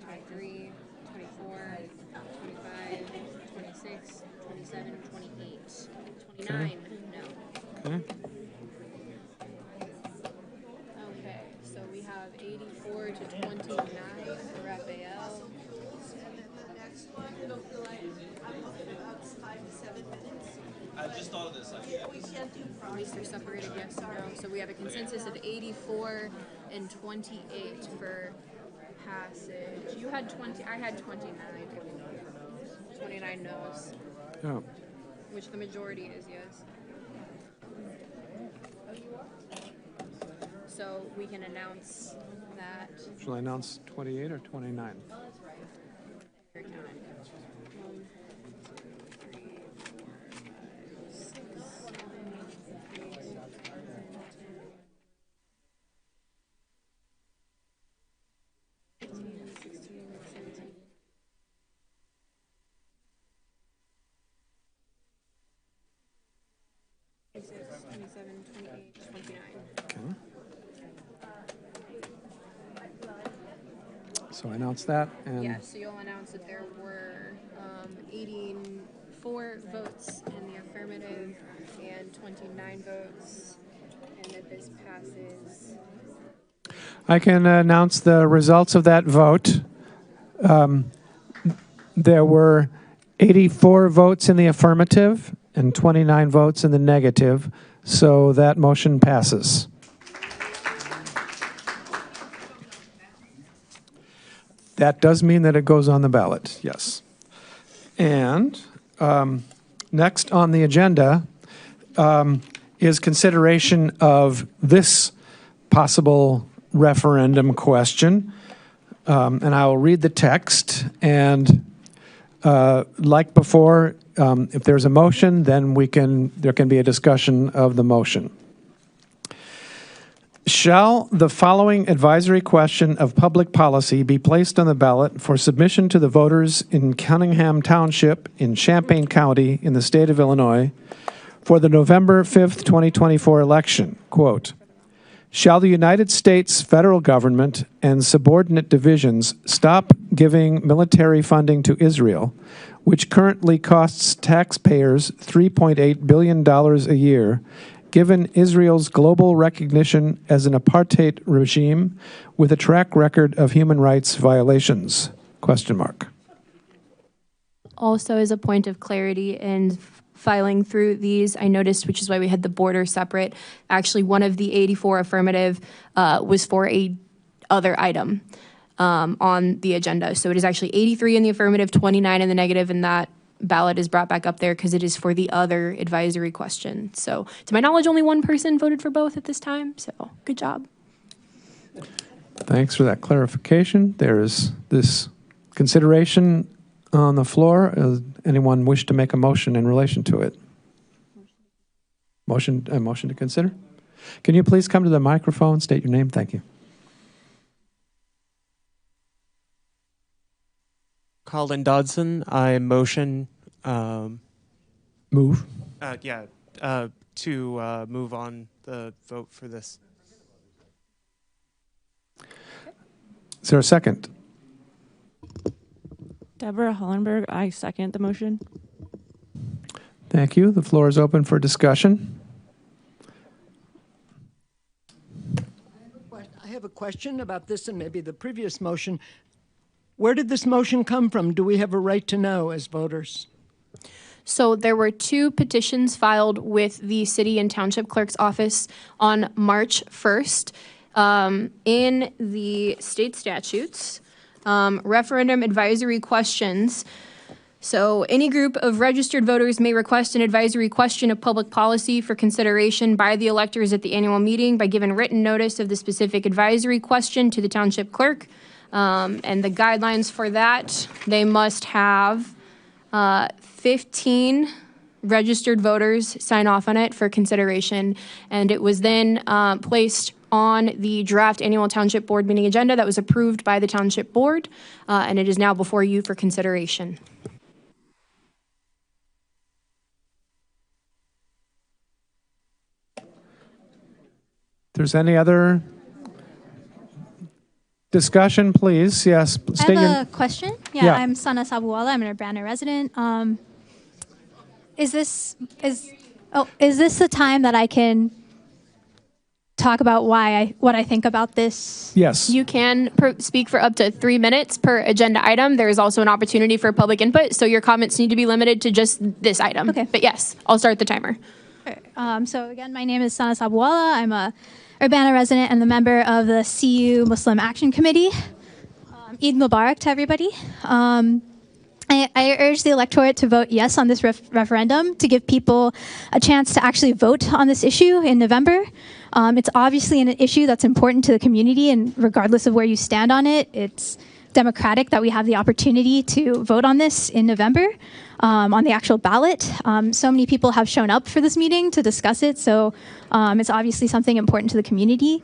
23, 24, 25, 26, 27, 28, 29 no. Okay. Okay, so we have 84 to 29 for Raphael. I just thought of this. At least they're separated yes and no. So we have a consensus of 84 and 28 for passage. You had 20, I had 29. 29 no's, Yeah. which the majority is yes. So we can announce that. Shall I announce 28 or 29? You're counting. 1, 2, 3, 4, 5, 6, 7, 8, 9, 10, 15, 16, 17. 27, 28, 29. Okay. So I announce that, and Yeah, so you'll announce that there were 84 votes in the affirmative and 29 votes, and that this passes. I can announce the results of that vote. There were 84 votes in the affirmative and 29 votes in the negative, so that motion passes. That does mean that it goes on the ballot, yes. And next on the agenda is consideration of this possible referendum question. And I will read the text. And like before, if there's a motion, then there can be a discussion of the motion. Shall the following advisory question of public policy be placed on the ballot for submission to the voters in Cunningham Township in Champaign County in the state of Illinois for the November 5th, 2024 election? Quote, shall the United States federal government and subordinate divisions stop giving military funding to Israel, which currently costs taxpayers $3.8 billion a year, given Israel's global recognition as an apartheid regime with a track record of human rights violations? Question mark. Also, as a point of clarity in filing through these, I noticed, which is why we had the border separate, actually one of the 84 affirmative was for a other item on the agenda. So it is actually 83 in the affirmative, 29 in the negative, and that ballot is brought back up there because it is for the other advisory question. So to my knowledge, only one person voted for both at this time, so good job. Thanks for that clarification. There is this consideration on the floor. Does anyone wish to make a motion in relation to it? A motion to consider? Can you please come to the microphone, state your name? Thank you. Colin Dodson, I motion. Move. To move on the vote for this. Is there a second? Deborah Hollenberg, I second the motion. Thank you. The floor is open for discussion. I have a question about this and maybe the previous motion. Where did this motion come from? Do we have a right to know as voters? So there were 2 petitions filed with the city and township clerk's office on March 1st. In the state statutes, referendum advisory questions. So any group of registered voters may request an advisory question of public policy for consideration by the electors at the annual meeting by giving written notice of the specific advisory question to the township clerk. And the guidelines for that, they must have 15 registered voters sign off on it for consideration, and it was then placed on the draft annual Township Board meeting agenda that was approved by the Township Board, and it is now before you for consideration. If there's any other discussion, please. Yes. I have a question. Yeah. I'm Sana Sabuwala. I'm an Urbana resident. Is this the time that I can talk about what I think about this? Yes. You can speak for up to 3 minutes per agenda item. There is also an opportunity for public input, so your comments need to be limited to just this item. Okay. But yes, I'll start the timer. So again, my name is Sana Sabuwala. I'm a Urbana resident and the member of the CU Muslim Action Committee. Eid Mubarak to everybody. I urge the electorate to vote yes on this referendum to give people a chance to actually vote on this issue in November. It's obviously an issue that's important to the community, and regardless of where you stand on it, it's democratic that we have the opportunity to vote on this in November on the actual ballot. So many people have shown up for this meeting to discuss it, so it's obviously something important to the community.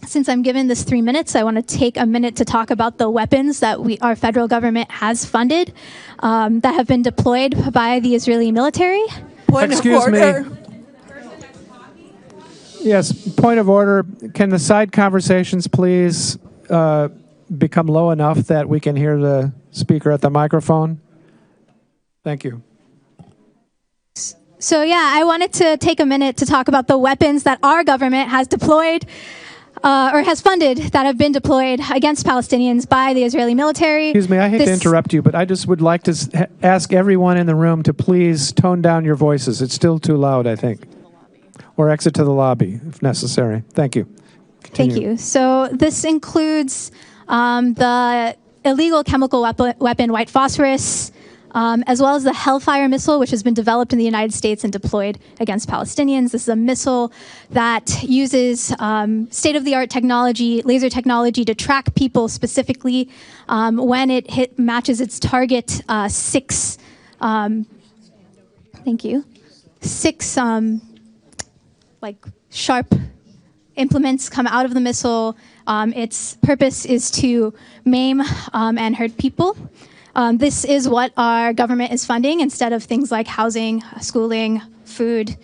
Since I'm given this 3 minutes, I want to take a minute to talk about the weapons that our federal government has funded that have been deployed by the Israeli military. Excuse me. Yes, point of order. Can the side conversations please become low enough that we can hear the speaker at the microphone? Thank you. So yeah, I wanted to take a minute to talk about the weapons that our government has deployed or has funded that have been deployed against Palestinians by the Israeli military. Excuse me, I hate to interrupt you, but I just would like to ask everyone in the room to please tone down your voices. It's still too loud, I think. Or exit to the lobby, if necessary. Thank you. Continue. Thank you. So this includes the illegal chemical weapon white phosphorus, as well as the Hellfire missile, which has been developed in the United States and deployed against Palestinians. This is a missile that uses state-of-the-art technology, laser technology, to track people specifically when it matches its target. Six sharp implements come out of the missile. Its purpose is to maim and hurt people. This is what our government is funding instead of things like housing, schooling, food.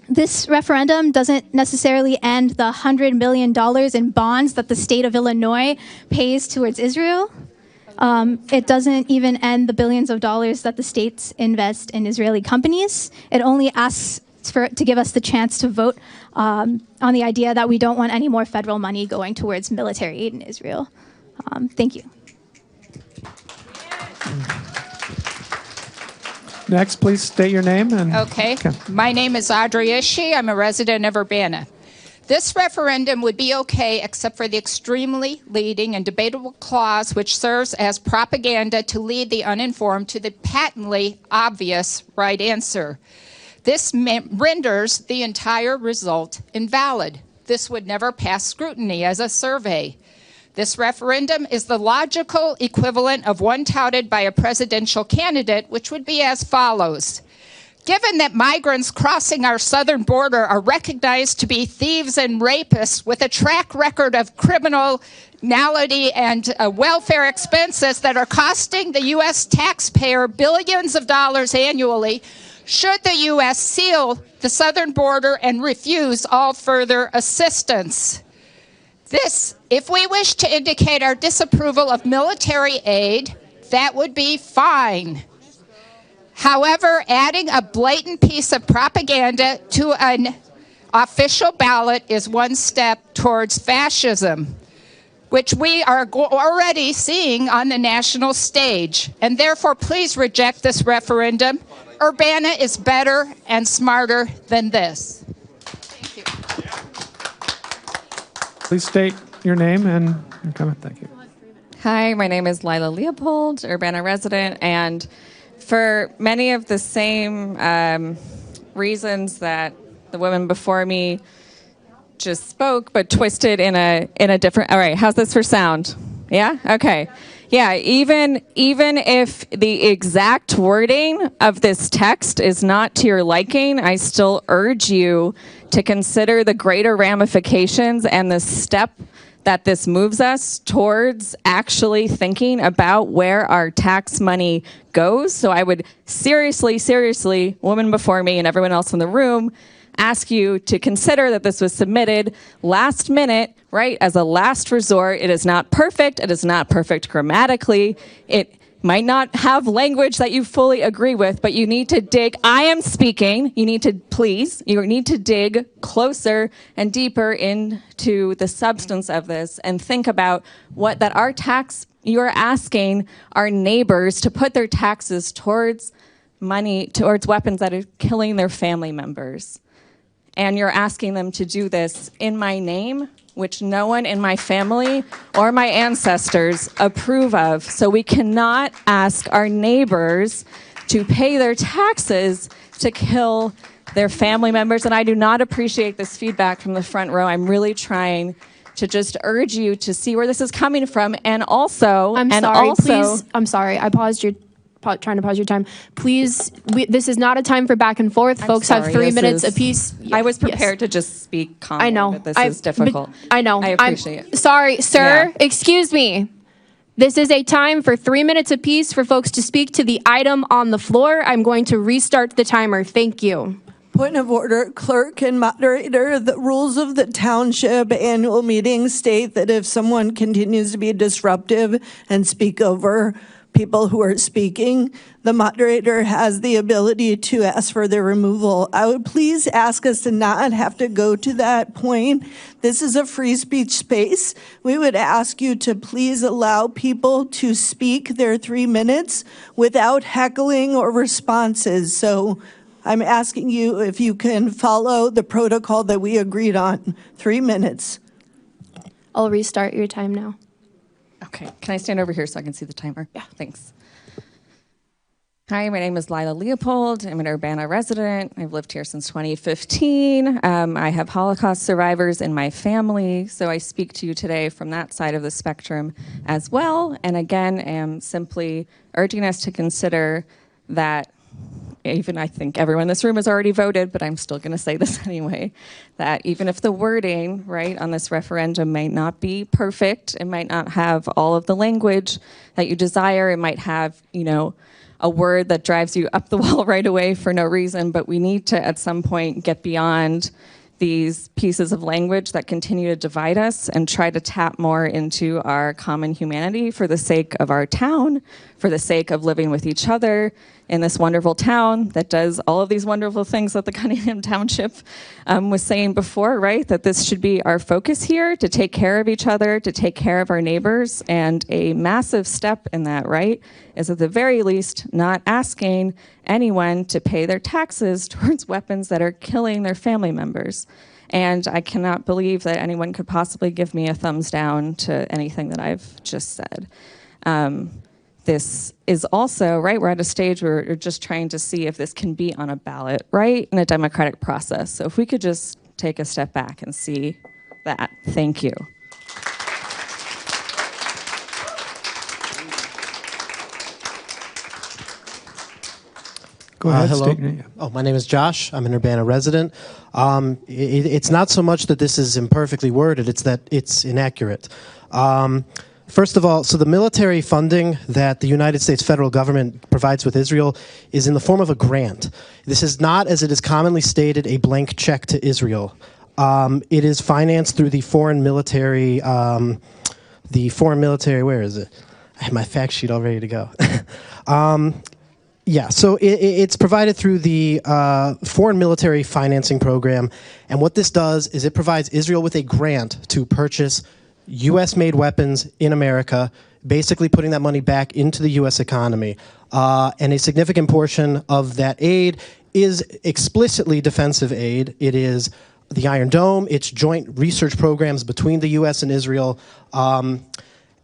This referendum doesn't necessarily end the $100 million in bonds that the state of Illinois pays towards Israel. It doesn't even end the billions of dollars that the states invest in Israeli companies. It only asks to give us the chance to vote on the idea that we don't want any more federal money going towards military aid in Israel. Thank you. Next, please state your name. Okay. My name is Audrey Ishii. I'm a resident of Urbana. This referendum would be okay except for the extremely leading and debatable clause which serves as propaganda to lead the uninformed to the patently obvious right answer. This renders the entire result invalid. This would never pass scrutiny as a survey. This referendum is the logical equivalent of one touted by a presidential candidate, which would be as follows. Given that migrants crossing our southern border are recognized to be thieves and rapists with a track record of criminality and welfare expenses that are costing the U.S. taxpayer billions of dollars annually, should the U.S. seal the southern border and refuse all further assistance? This, if we wish to indicate our disapproval of military aid, that would be fine. However, adding a blatant piece of propaganda to an official ballot is one step towards fascism, which we are already seeing on the national stage. And therefore, please reject this referendum. Urbana is better and smarter than this. Thank you. Please state your name and your comment. Thank you. Hi, my name is Lila Leopold, Urbana resident, and for many of the same reasons that the women before me just spoke, but twisted in a different. All right, how's this for sound? Yeah? Okay. Yeah, even if the exact wording of this text is not to your liking, I still urge you to consider the greater ramifications and the step that this moves us towards actually thinking about where our tax money goes. So I would seriously, woman before me and everyone else in the room, ask you to consider that this was submitted last minute, right, as a last resort. It is not perfect. It is not perfect grammatically. It might not have language that you fully agree with, but you need to dig. I am speaking. You need to dig closer and deeper into the substance of this and think about you're asking our neighbors to put their taxes towards weapons that are killing their family members. And you're asking them to do this in my name, which no one in my family or my ancestors approve of. So we cannot ask our neighbors to pay their taxes to kill their family members. And I do not appreciate this feedback from the front row. I'm really trying to just urge you to see where this is coming from. And also, please. I'm sorry. I paused your trying to pause your time. Please, this is not a time for back and forth. Folks have 3 minutes apiece. I was prepared to just speak calmly. I know. But this is difficult. I know. I appreciate it. Sorry, sir. Yeah. Excuse me. This is a time for 3 minutes apiece for folks to speak to the item on the floor. I'm going to restart the timer. Thank you. Point of order, clerk and moderator. The rules of the township annual meeting state that if someone continues to be disruptive and speak over people who are speaking, the moderator has the ability to ask for their removal. I would please ask us to not have to go to that point. This is a free speech space. We would ask you to please allow people to speak their 3 minutes without heckling or responses. So I'm asking you if you can follow the protocol that we agreed on. 3 minutes. I'll restart your time now. Okay, can I stand over here so I can see the timer? Yeah, thanks. Hi, my name is Lila Leopold. I'm an Urbana resident. I've lived here since 2015. I have Holocaust survivors in my family, so I speak to you today from that side of the spectrum as well. And again, am simply urging us to consider that even I think everyone in this room has already voted, but I'm still going to say this anyway, that even if the wording, right, on this referendum might not be perfect, it might not have all of the language that you desire, it might have, a word that drives you up the wall right away for no reason, but we need to, at some point, get beyond these pieces of language that continue to divide us and try to tap more into our common humanity for the sake of our town, for the sake of living with each other in this wonderful town that does all of these wonderful things that the Cunningham Township was saying before, right? That this should be our focus here, to take care of each other, to take care of our neighbors. And a massive step in that, right, is at the very least not asking anyone to pay their taxes towards weapons that are killing their family members. And I cannot believe that anyone could possibly give me a thumbs down to anything that I've just said. This is also, right, we're at a stage where we're just trying to see if this can be on a ballot, right, in a democratic process. So if we could just take a step back and see that. Thank you. Go ahead, hello. Steve. My name is Josh. I'm an Urbana resident. It's not so much that this is imperfectly worded, it's that it's inaccurate. First of all, so the military funding that the United States federal government provides with Israel is in the form of a grant. This is not, as it is commonly stated, a blank check to Israel. It is financed through the foreign military, where is it? I have my fact sheet all ready to go. Yeah, so it's provided through the Foreign Military Financing Program, and what this does is it provides Israel with a grant to purchase U.S.-made weapons in America, basically putting that money back into the U.S. economy. And a significant portion of that aid is explicitly defensive aid. It is the Iron Dome, it's joint research programs between the U.S. and Israel,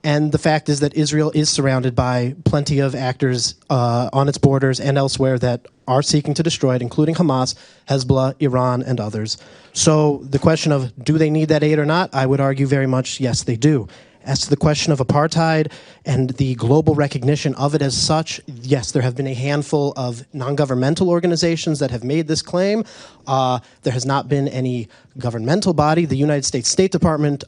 and the fact is that Israel is surrounded by plenty of actors on its borders and elsewhere that are seeking to destroy it, including Hamas, Hezbollah, Iran, and others. So the question of do they need that aid or not, I would argue very much yes, they do. As to the question of apartheid and the global recognition of it as such, yes, there have been a handful of non-governmental organizations that have made this claim. There has not been any governmental body. The United States State Department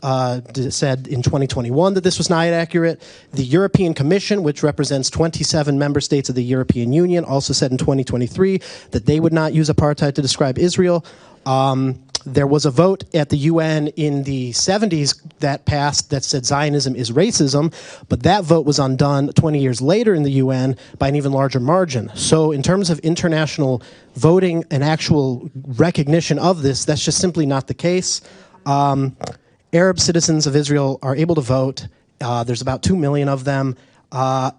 said in 2021 that this was not accurate. The European Commission, which represents 27 member states of the European Union, also said in 2023 that they would not use apartheid to describe Israel. There was a vote at the UN in the 70s that passed that said Zionism is racism, but that vote was undone 20 years later in the UN by an even larger margin. So in terms of international voting and actual recognition of this, that's just simply not the case. Arab citizens of Israel are able to vote. There's about 2 million of them.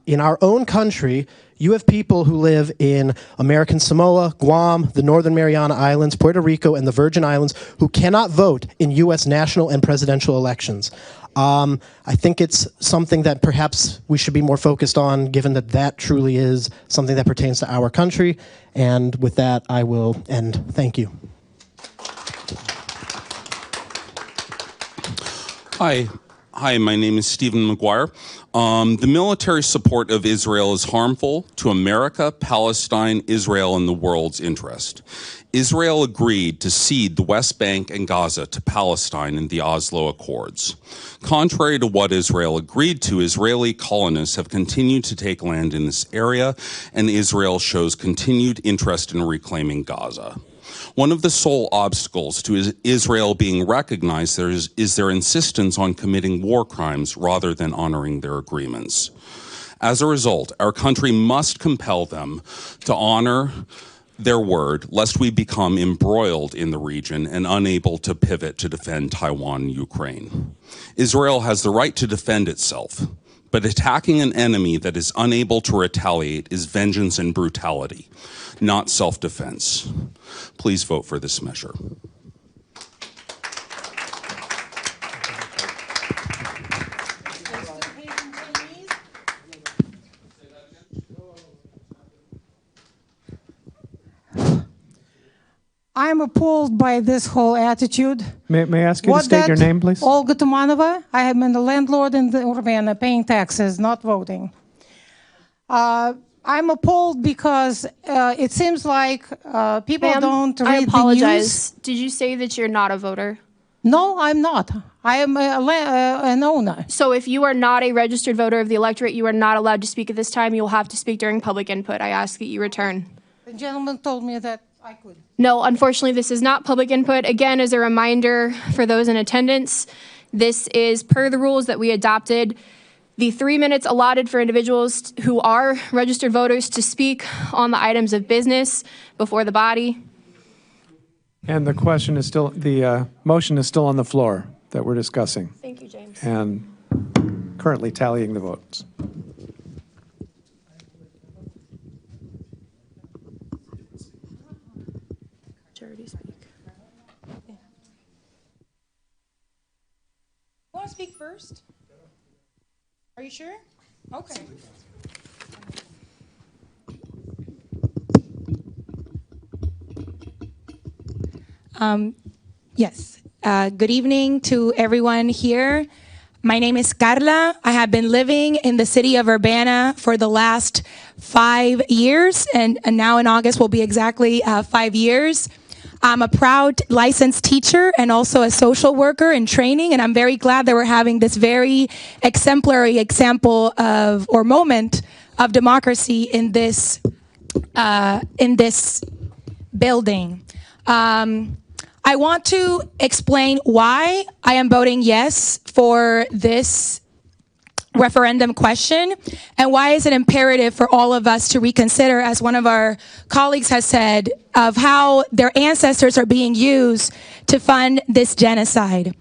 In our own country, you have people who live in American Samoa, Guam, the Northern Mariana Islands, Puerto Rico, and the Virgin Islands who cannot vote in U.S. national and presidential elections. I think it's something that perhaps we should be more focused on, given that that truly is something that pertains to our country. And with that, I will end. Thank you. Hi, my name is Stephen McGuire. The military support of Israel is harmful to America, Palestine, Israel, and the world's interest. Israel agreed to cede the West Bank and Gaza to Palestine in the Oslo Accords. Contrary to what Israel agreed to, Israeli colonists have continued to take land in this area, and Israel shows continued interest in reclaiming Gaza. One of the sole obstacles to Israel being recognized is their insistence on committing war crimes rather than honoring their agreements. As a result, our country must compel them to honor their word, lest we become embroiled in the region and unable to pivot to defend Taiwan and Ukraine. Israel has the right to defend itself, but attacking an enemy that is unable to retaliate is vengeance and brutality, not self-defense. Please vote for this measure. I'm appalled by this whole attitude. May I ask you to state your name, please? Olga Tumanova. I have been a landlord in the Urbana, paying taxes, not voting. I'm appalled because it seems like people don't read I apologize. the news. Did you say that you're not a voter? No, I'm not. I am an owner. So if you are not a registered voter of the electorate, you are not allowed to speak at this time. You will have to speak during public input. I ask that you return. The gentleman told me that I could. No, unfortunately, this is not public input. Again, as a reminder for those in attendance, this is per the rules that we adopted. The 3 minutes allotted for individuals who are registered voters to speak on the items of business before the body. And the question is still, the motion is still on the floor that we're discussing. Thank you, James. And currently tallying the votes. Want to speak first? Are you sure? Okay. Yes. Good evening to everyone here. My name is Carla. I have been living in the city of Urbana for the last 5 years, and now in August will be exactly 5 years. I'm a proud licensed teacher and also a social worker in training, and I'm very glad that we're having this very exemplary example of, or moment of democracy in this building. I want to explain why I am voting yes for this referendum question, and why is it imperative for all of us to reconsider, as one of our colleagues has said, of how their ancestors are being used to fund this genocide.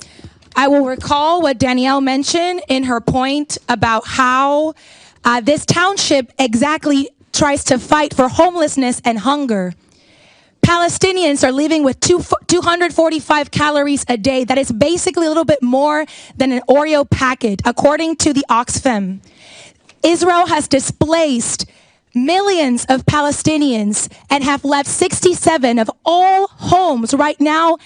I will recall what Danielle mentioned in her point about how this township exactly tries to fight for homelessness and hunger. Palestinians are living with 245 calories a day. That is basically a little bit more than an Oreo packet, according to the Oxfam. Israel has displaced millions of Palestinians and have left 67 of all homes right now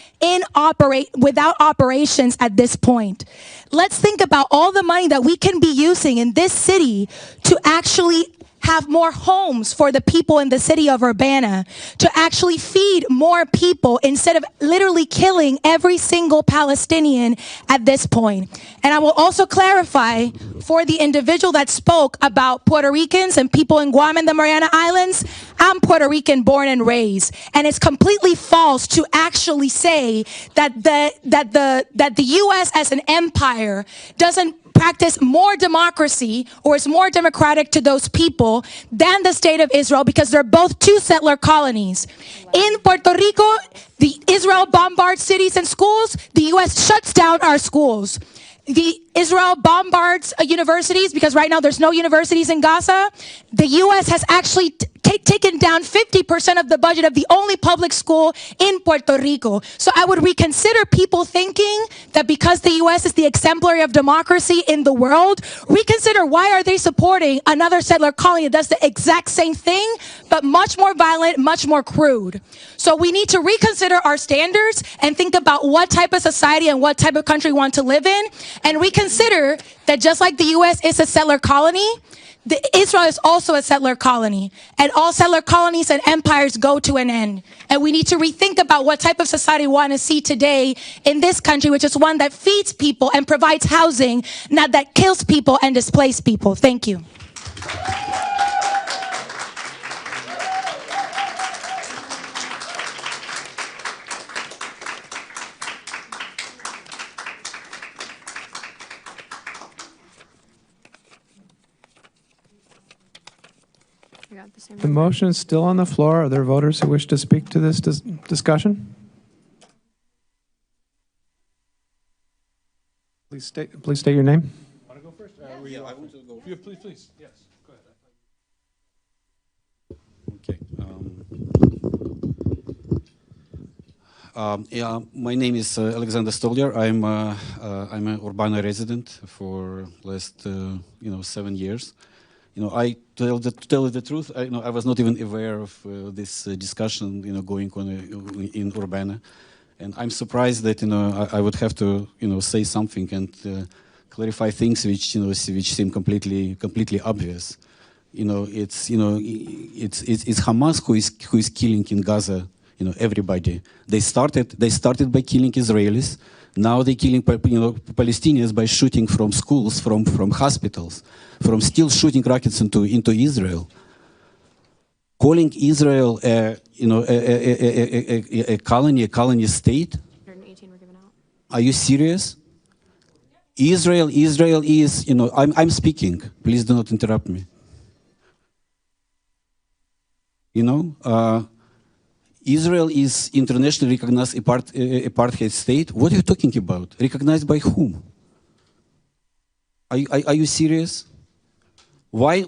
without operations at this point. Let's think about all the money that we can be using in this city to actually have more homes for the people in the city of Urbana, to actually feed more people instead of literally killing every single Palestinian at this point. And I will also clarify for the individual that spoke about Puerto Ricans and people in Guam and the Mariana Islands, I'm Puerto Rican born and raised, and it's completely false to actually say that the U.S. as an empire doesn't practice more democracy or is more democratic to those people than the state of Israel, because they're both two settler colonies. In Puerto Rico, the Israel bombards cities and schools. The U.S. shuts down our schools. The Israel bombards universities because right now there's no universities in Gaza. The U.S. has actually taken down 50% of the budget of the only public school in Puerto Rico. So I would reconsider people thinking that because the U.S. is the exemplary of democracy in the world, reconsider why are they supporting another settler colony that does the exact same thing, but much more violent, much more crude. So we need to reconsider our standards and think about what type of society and what type of country we want to live in, and reconsider that just like the U.S. is a settler colony, Israel is also a settler colony, and all settler colonies and empires go to an end. And we need to rethink about what type of society we want to see today in this country, which is one that feeds people and provides housing, not that kills people and displaces people. Thank you. The motion is still on the floor. Are there voters who wish to speak to this discussion? Please state your name. Want to go first? Yeah, I want to go. Yeah, please. Yes, go ahead. Okay. My name is Alexander Stoliar. I'm an Urbana resident for last 7 years. I tell the truth. I was not even aware of this discussion going on in Urbana, and I'm surprised that I would have to say something and clarify things which which seem completely obvious. It's Hamas who is killing in Gaza. Everybody. They started by killing Israelis. Now they're killing Palestinians by shooting from schools, from hospitals, from still shooting rockets into Israel. Calling Israel a colony state. Are you serious? Israel is I'm speaking. Please do not interrupt me. Israel is internationally recognized apartheid state. What are you talking about? Recognized by whom? Are you serious? Why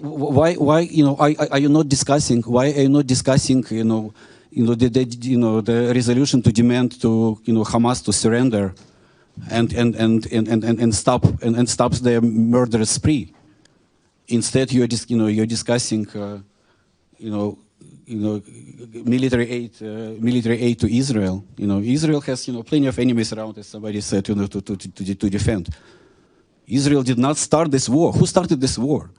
are you not discussing? Why are you not discussing? The resolution to demand to Hamas to surrender, and stops their murderous spree. Instead, you're discussing military aid to Israel. Israel has plenty of enemies around, as somebody said, to defend. Israel did not start this war. Who started this war?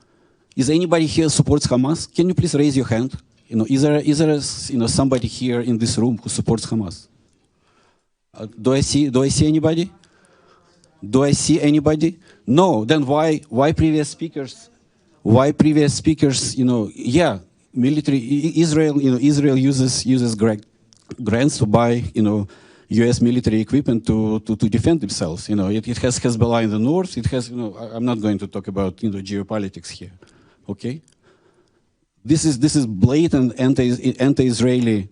Is anybody here supports Hamas? Can you please raise your hand? Is there somebody here in this room who supports Hamas? Do I see anybody? Do I see anybody? No. Then why previous speakers? Why previous speakers? Yeah. Military Israel uses grants to buy U.S. military equipment to defend themselves. It has Hezbollah in the north. It has I'm not going to talk about geopolitics here. Okay. This is blatant anti-Israeli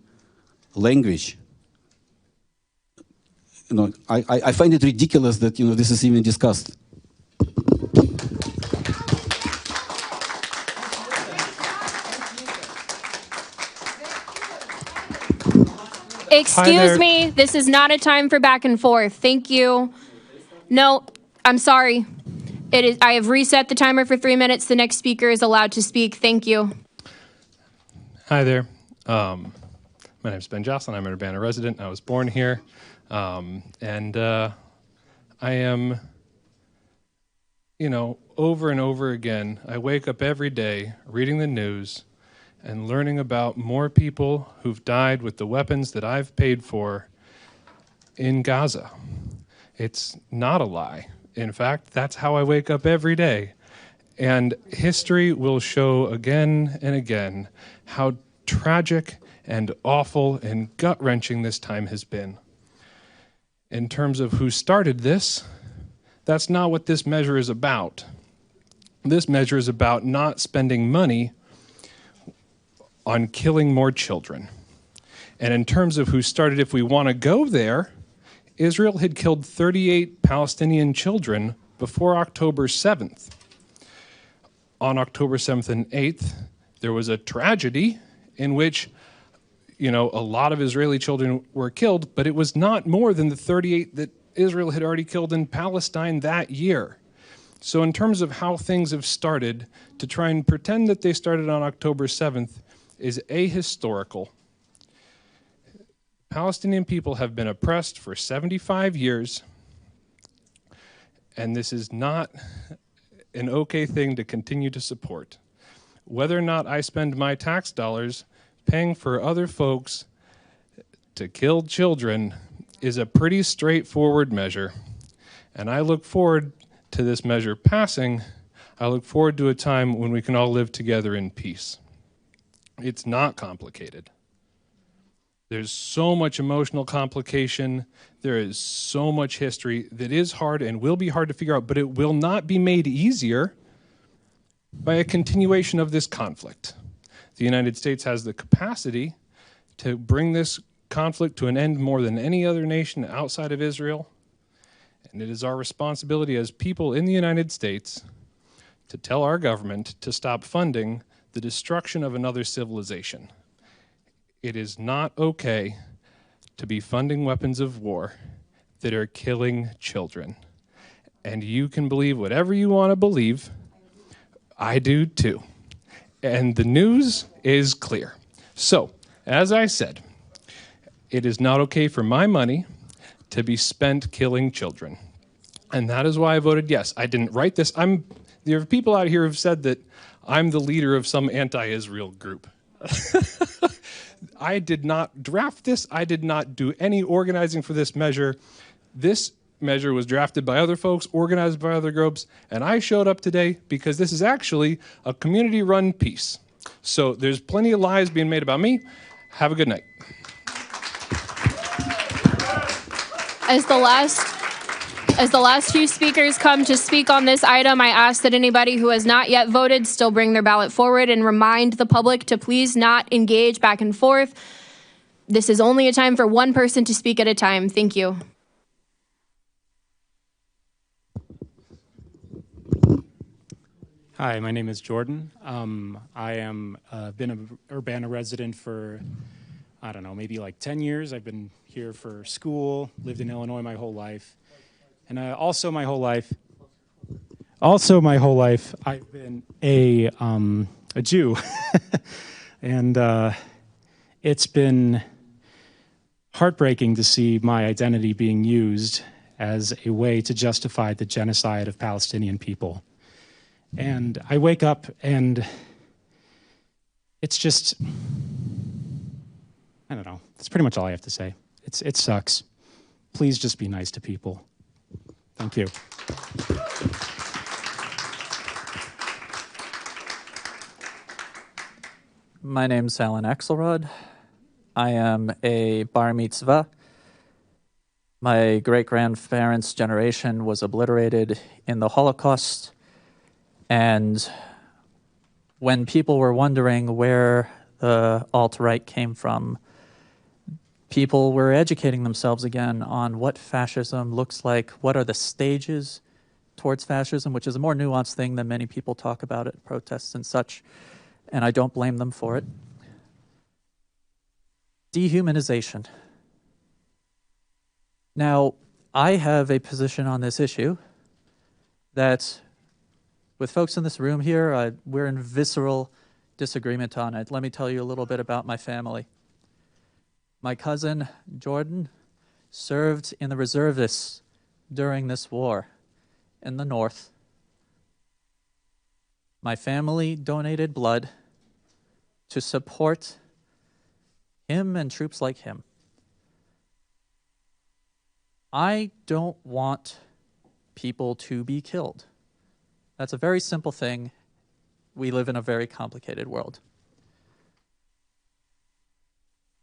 language. I find it ridiculous that this is even discussed. Excuse me, this is not a time for back and forth. Thank you. No, I'm sorry. I have reset the timer for 3 minutes. The next speaker is allowed to speak. Thank you. Hi there. My name is Ben Jocelyn. I'm an Urbana resident. I was born here. I am, over and over again, I wake up every day reading the news and learning about more people who've died with the weapons that I've paid for in Gaza. It's not a lie. In fact, that's how I wake up every day. And history will show again and again how tragic and awful and gut-wrenching this time has been. In terms of who started this, that's not what this measure is about. This measure is about not spending money on killing more children. And in terms of who started, if we want to go there, Israel had killed 38 Palestinian children before October 7th. On October 7th and 8th, there was a tragedy in which, a lot of Israeli children were killed, but it was not more than the 38 that Israel had already killed in Palestine that year. So in terms of how things have started, to try and pretend that they started on October 7th is ahistorical. Palestinian people have been oppressed for 75 years, and this is not an okay thing to continue to support. Whether or not I spend my tax dollars paying for other folks to kill children is a pretty straightforward measure, and I look forward to this measure passing. I look forward to a time when we can all live together in peace. It's not complicated. There's so much emotional complication. There is so much history that is hard and will be hard to figure out, but it will not be made easier by a continuation of this conflict. The United States has the capacity to bring this conflict to an end more than any other nation outside of Israel, and it is our responsibility as people in the United States to tell our government to stop funding the destruction of another civilization. It is not okay to be funding weapons of war that are killing children. And you can believe whatever you want to believe. I do too. And the news is clear. So, as I said, it is not okay for my money to be spent killing children. And that is why I voted yes. I didn't write this. There are people out here who've said that I'm the leader of some anti-Israel group. I did not draft this. I did not do any organizing for this measure. This measure was drafted by other folks, organized by other groups, and I showed up today because this is actually a community-run piece. So there's plenty of lies being made about me. Have a good night. As the last few speakers come to speak on this item, I ask that anybody who has not yet voted still bring their ballot forward and remind the public to please not engage back and forth. This is only a time for one person to speak at a time. Thank you. Hi, my name is Jordan. I am been an Urbana resident for, I don't know, maybe like 10 years. I've been here for school, lived in Illinois my whole life. And also my whole life, I've been a Jew. And it's been heartbreaking to see my identity being used as a way to justify the genocide of Palestinian people. And I wake up and it's just, I don't know, that's pretty much all I have to say. It sucks. Please just be nice to people. Thank you. My name's Alan Axelrod. I am a bar mitzvah. My great-grandparents' generation was obliterated in the Holocaust. And when people were wondering where the alt-right came from, people were educating themselves again on what fascism looks like, what are the stages towards fascism, which is a more nuanced thing than many people talk about at protests and such, and I don't blame them for it. Dehumanization. Now, I have a position on this issue that, with folks in this room here, we're in visceral disagreement on it. Let me tell you a little bit about my family. My cousin, Jordan, served in the reservists during this war in the North. My family donated blood to support him and troops like him. I don't want people to be killed. That's a very simple thing. We live in a very complicated world.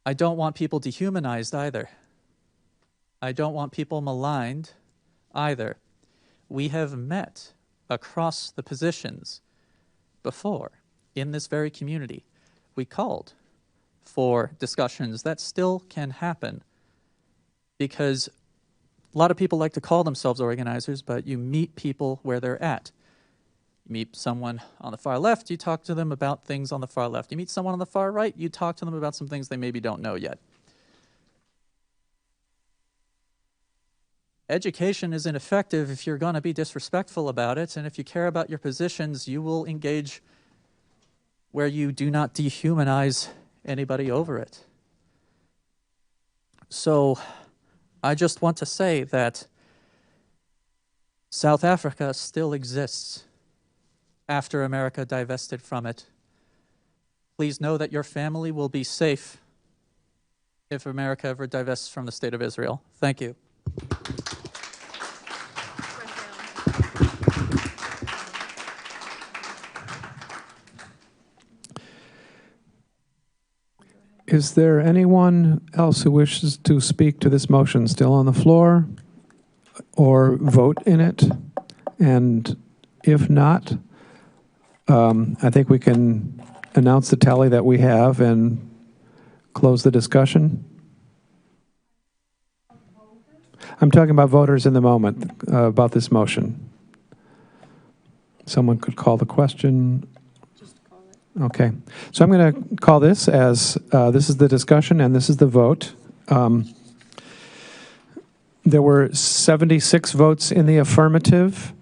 I don't want people dehumanized either. I don't want people maligned either. We have met across the positions before in this very community. We called for discussions that still can happen because a lot of people like to call themselves organizers, but you meet people where they're at. You meet someone on the far left, you talk to them about things on the far left. You meet someone on the far right, you talk to them about some things they maybe don't know yet. Education is ineffective if you're going to be disrespectful about it, and if you care about your positions, you will engage where you do not dehumanize anybody over it. So I just want to say that South Africa still exists after America divested from it. Please know that your family will be safe if America ever divests from the state of Israel. Thank you. Is there anyone else who wishes to speak to this motion still on the floor or vote in it? And if not, I think we can announce the tally that we have and close the discussion. I'm talking about voters in the moment about this motion. Someone could call the question. Okay, so I'm going to call this as this is the discussion and this is the vote. There were 76 votes in the affirmative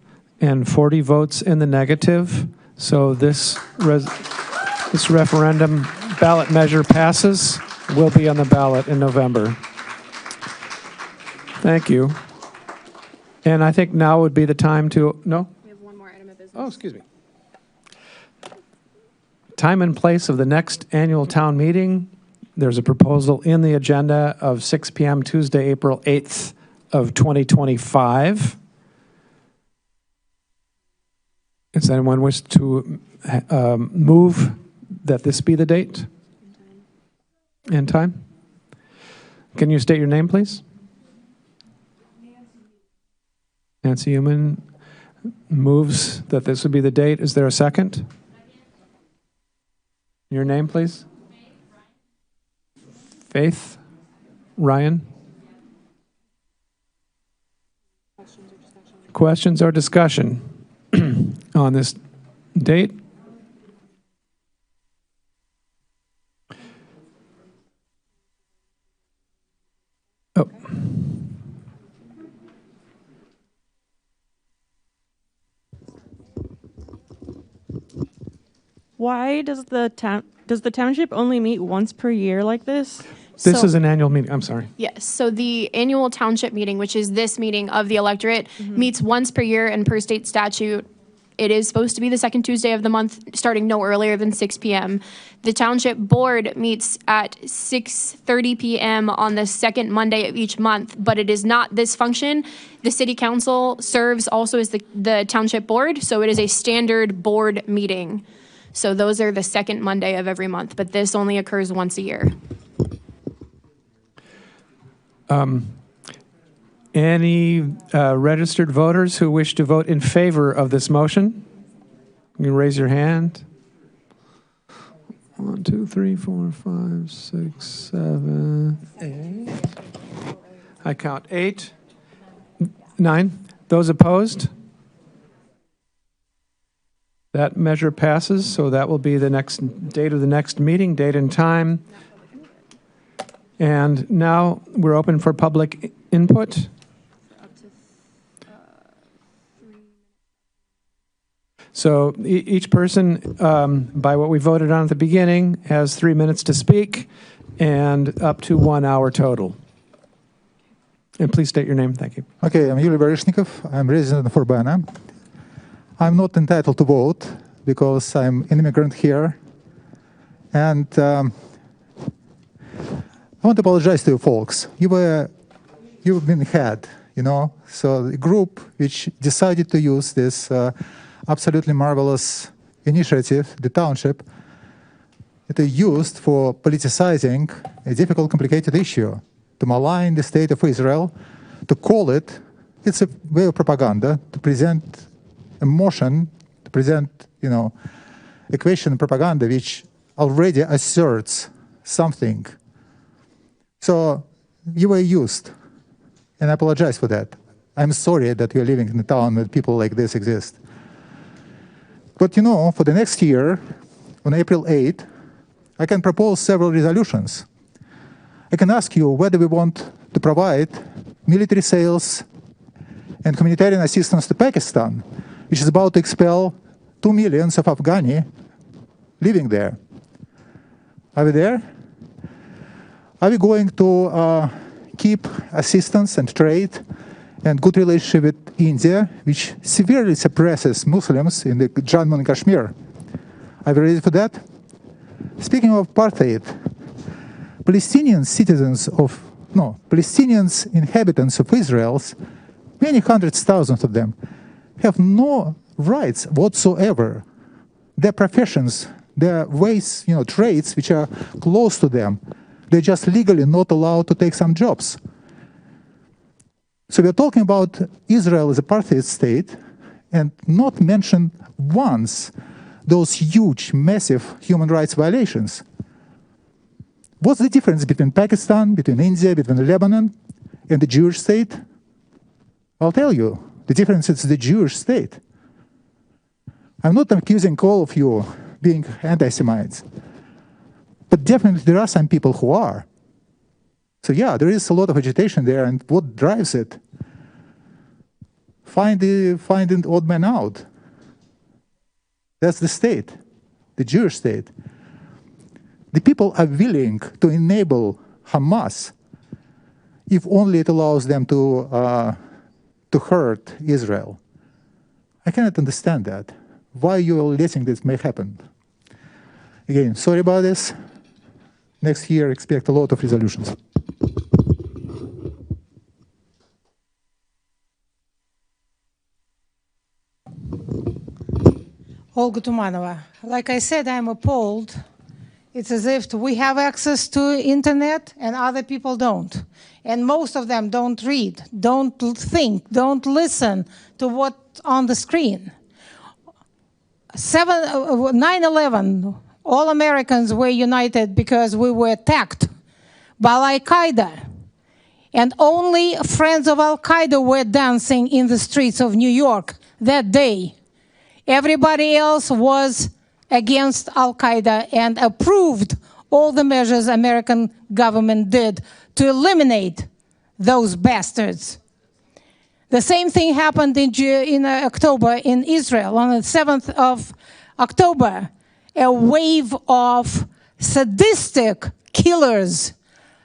and 40 votes in the negative. So this referendum ballot measure passes, will be on the ballot in November. Thank you. And I think now would be the time to, no? We have one more item of business. Oh, excuse me. Time and place of the next annual town meeting. There's a proposal in the agenda of 6 p.m. Tuesday, April 8th of 2025. Does anyone wish to move that this be the date and time? Can you state your name, please? Nancy Human moves that this would be the date. Is there a second? Your name, please? Faith Ryan. Questions or discussion on this date? Oh. Why does the township only meet once per year like this? This is an annual meeting. I'm sorry. Yes, so the annual township meeting, which is this meeting of the electorate, meets once per year, and per state statute, it is supposed to be the second Tuesday of the month, starting no earlier than 6 p.m. The township board meets at 6:30 p.m. on the second Monday of each month, but it is not this function. The city council serves also as the township board, so it is a standard board meeting. So those are the second Monday of every month, but this only occurs once a year. Any registered voters who wish to vote in favor of this motion? You can raise your hand. 1, 2, 3, 4, 5, 6, 7, 8. I count 8, 9. Those opposed? That measure passes, so that will be the next date of the next meeting, date and time. And now we're open for public input. So each person, by what we voted on at the beginning, has 3 minutes to speak and up to 1 hour total. And please state your name. Thank you. Okay, I'm Yuri Barishnikov. I'm resident of Urbana. I'm not entitled to vote because I'm an immigrant here. And I want to apologize to you folks. You've been had, you know. So the group which decided to use this absolutely marvelous initiative, the Township, it is used for politicizing a difficult, complicated issue, to malign the state of Israel, to call it, it's a way of propaganda, to present emotion, to present, you know, equation propaganda which already asserts something. So you were used, and I apologize for that. I'm sorry that you're living in a town where people like this exist. But you know, for the next year, on April 8, I can propose several resolutions. I can ask you whether we want to provide military sales and humanitarian assistance to Pakistan, which is about to expel 2 million of Afghani living there. Are we there? Are we going to keep assistance and trade and good relationship with India, which severely suppresses Muslims in the Jammu and Kashmir? Are we ready for that? Speaking of apartheid, Palestinian inhabitants of Israel, many hundreds, thousands of them, have no rights whatsoever. Their professions, their ways, you know, trades which are close to them, they're just legally not allowed to take some jobs. So we're talking about Israel as a apartheid state and not mention once those huge, massive human rights violations. What's the difference between Pakistan, between India, between Lebanon, and the Jewish state? I'll tell you. The difference is the Jewish state. I'm not accusing all of you being anti-Semites, but definitely there are some people who are. So yeah, there is a lot of agitation there, and what drives it? Find an odd man out. That's the state, the Jewish state. The people are willing to enable Hamas if only it allows them to hurt Israel. I cannot understand that. Why you are letting this may happen? Again, sorry about this. Next year, expect a lot of resolutions. Olga Tumanova. Like I said, I'm appalled. It's as if we have access to internet and other people don't. And most of them don't read, don't think, don't listen to what's on the screen. 9/11, all Americans were united because we were attacked by Al-Qaeda. And only friends of Al-Qaeda were dancing in the streets of New York that day. Everybody else was against Al-Qaeda and approved all the measures American government did to eliminate those bastards. The same thing happened in October in Israel. On the 7th of October, a wave of sadistic killers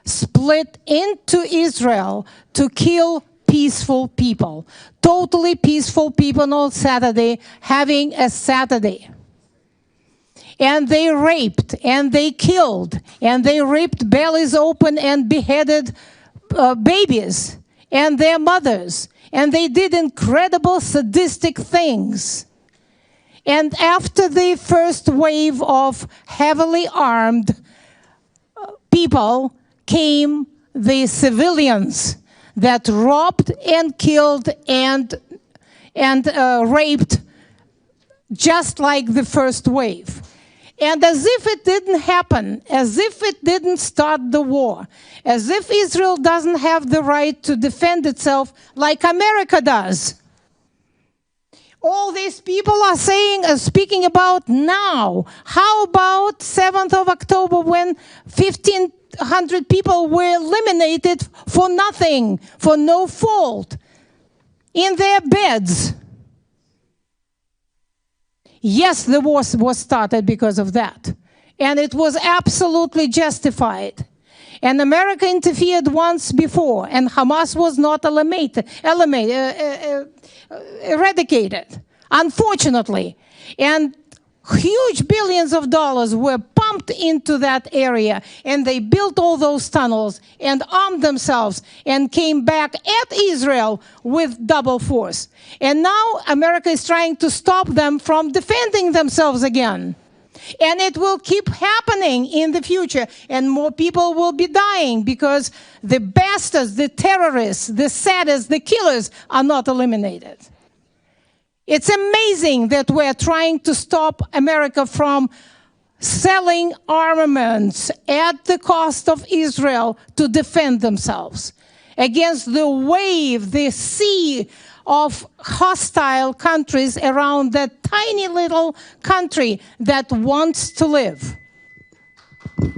split into Israel to kill peaceful people. Totally peaceful people on Saturday, having a Saturday. And they raped, and they killed, and they ripped bellies open and beheaded babies and their mothers. And they did incredible sadistic things. And after the first wave of heavily armed people came the civilians that robbed and killed and raped just like the first wave. And as if it didn't happen, as if it didn't start the war, as if Israel doesn't have the right to defend itself like America does. All these people are speaking about now. How about 7th of October when 1,500 people were eliminated for nothing, for no fault, in their beds? Yes, the war was started because of that. And it was absolutely justified. And America interfered once before, and Hamas was not eradicated, unfortunately. And huge billions of dollars were pumped into that area, and they built all those tunnels and armed themselves and came back at Israel with double force. And now America is trying to stop them from defending themselves again. And it will keep happening in the future, and more people will be dying because the bastards, the terrorists, the sadists, the killers are not eliminated. It's amazing that we're trying to stop America from selling armaments at the cost of Israel to defend themselves against the wave, the sea of hostile countries around that tiny little country that wants to live. And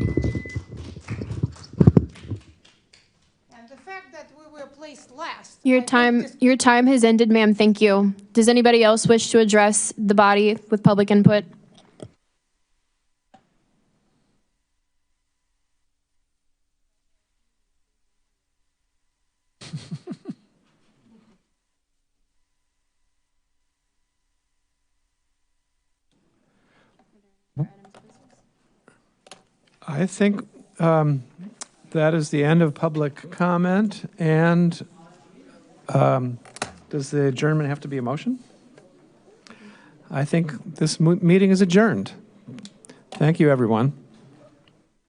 the fact that we were placed last. Your time has ended, ma'am. Thank you. Does anybody else wish to address the body with public input? I think that is the end of public comment. And does the adjournment have to be a motion? I think this meeting is adjourned. Thank you, everyone.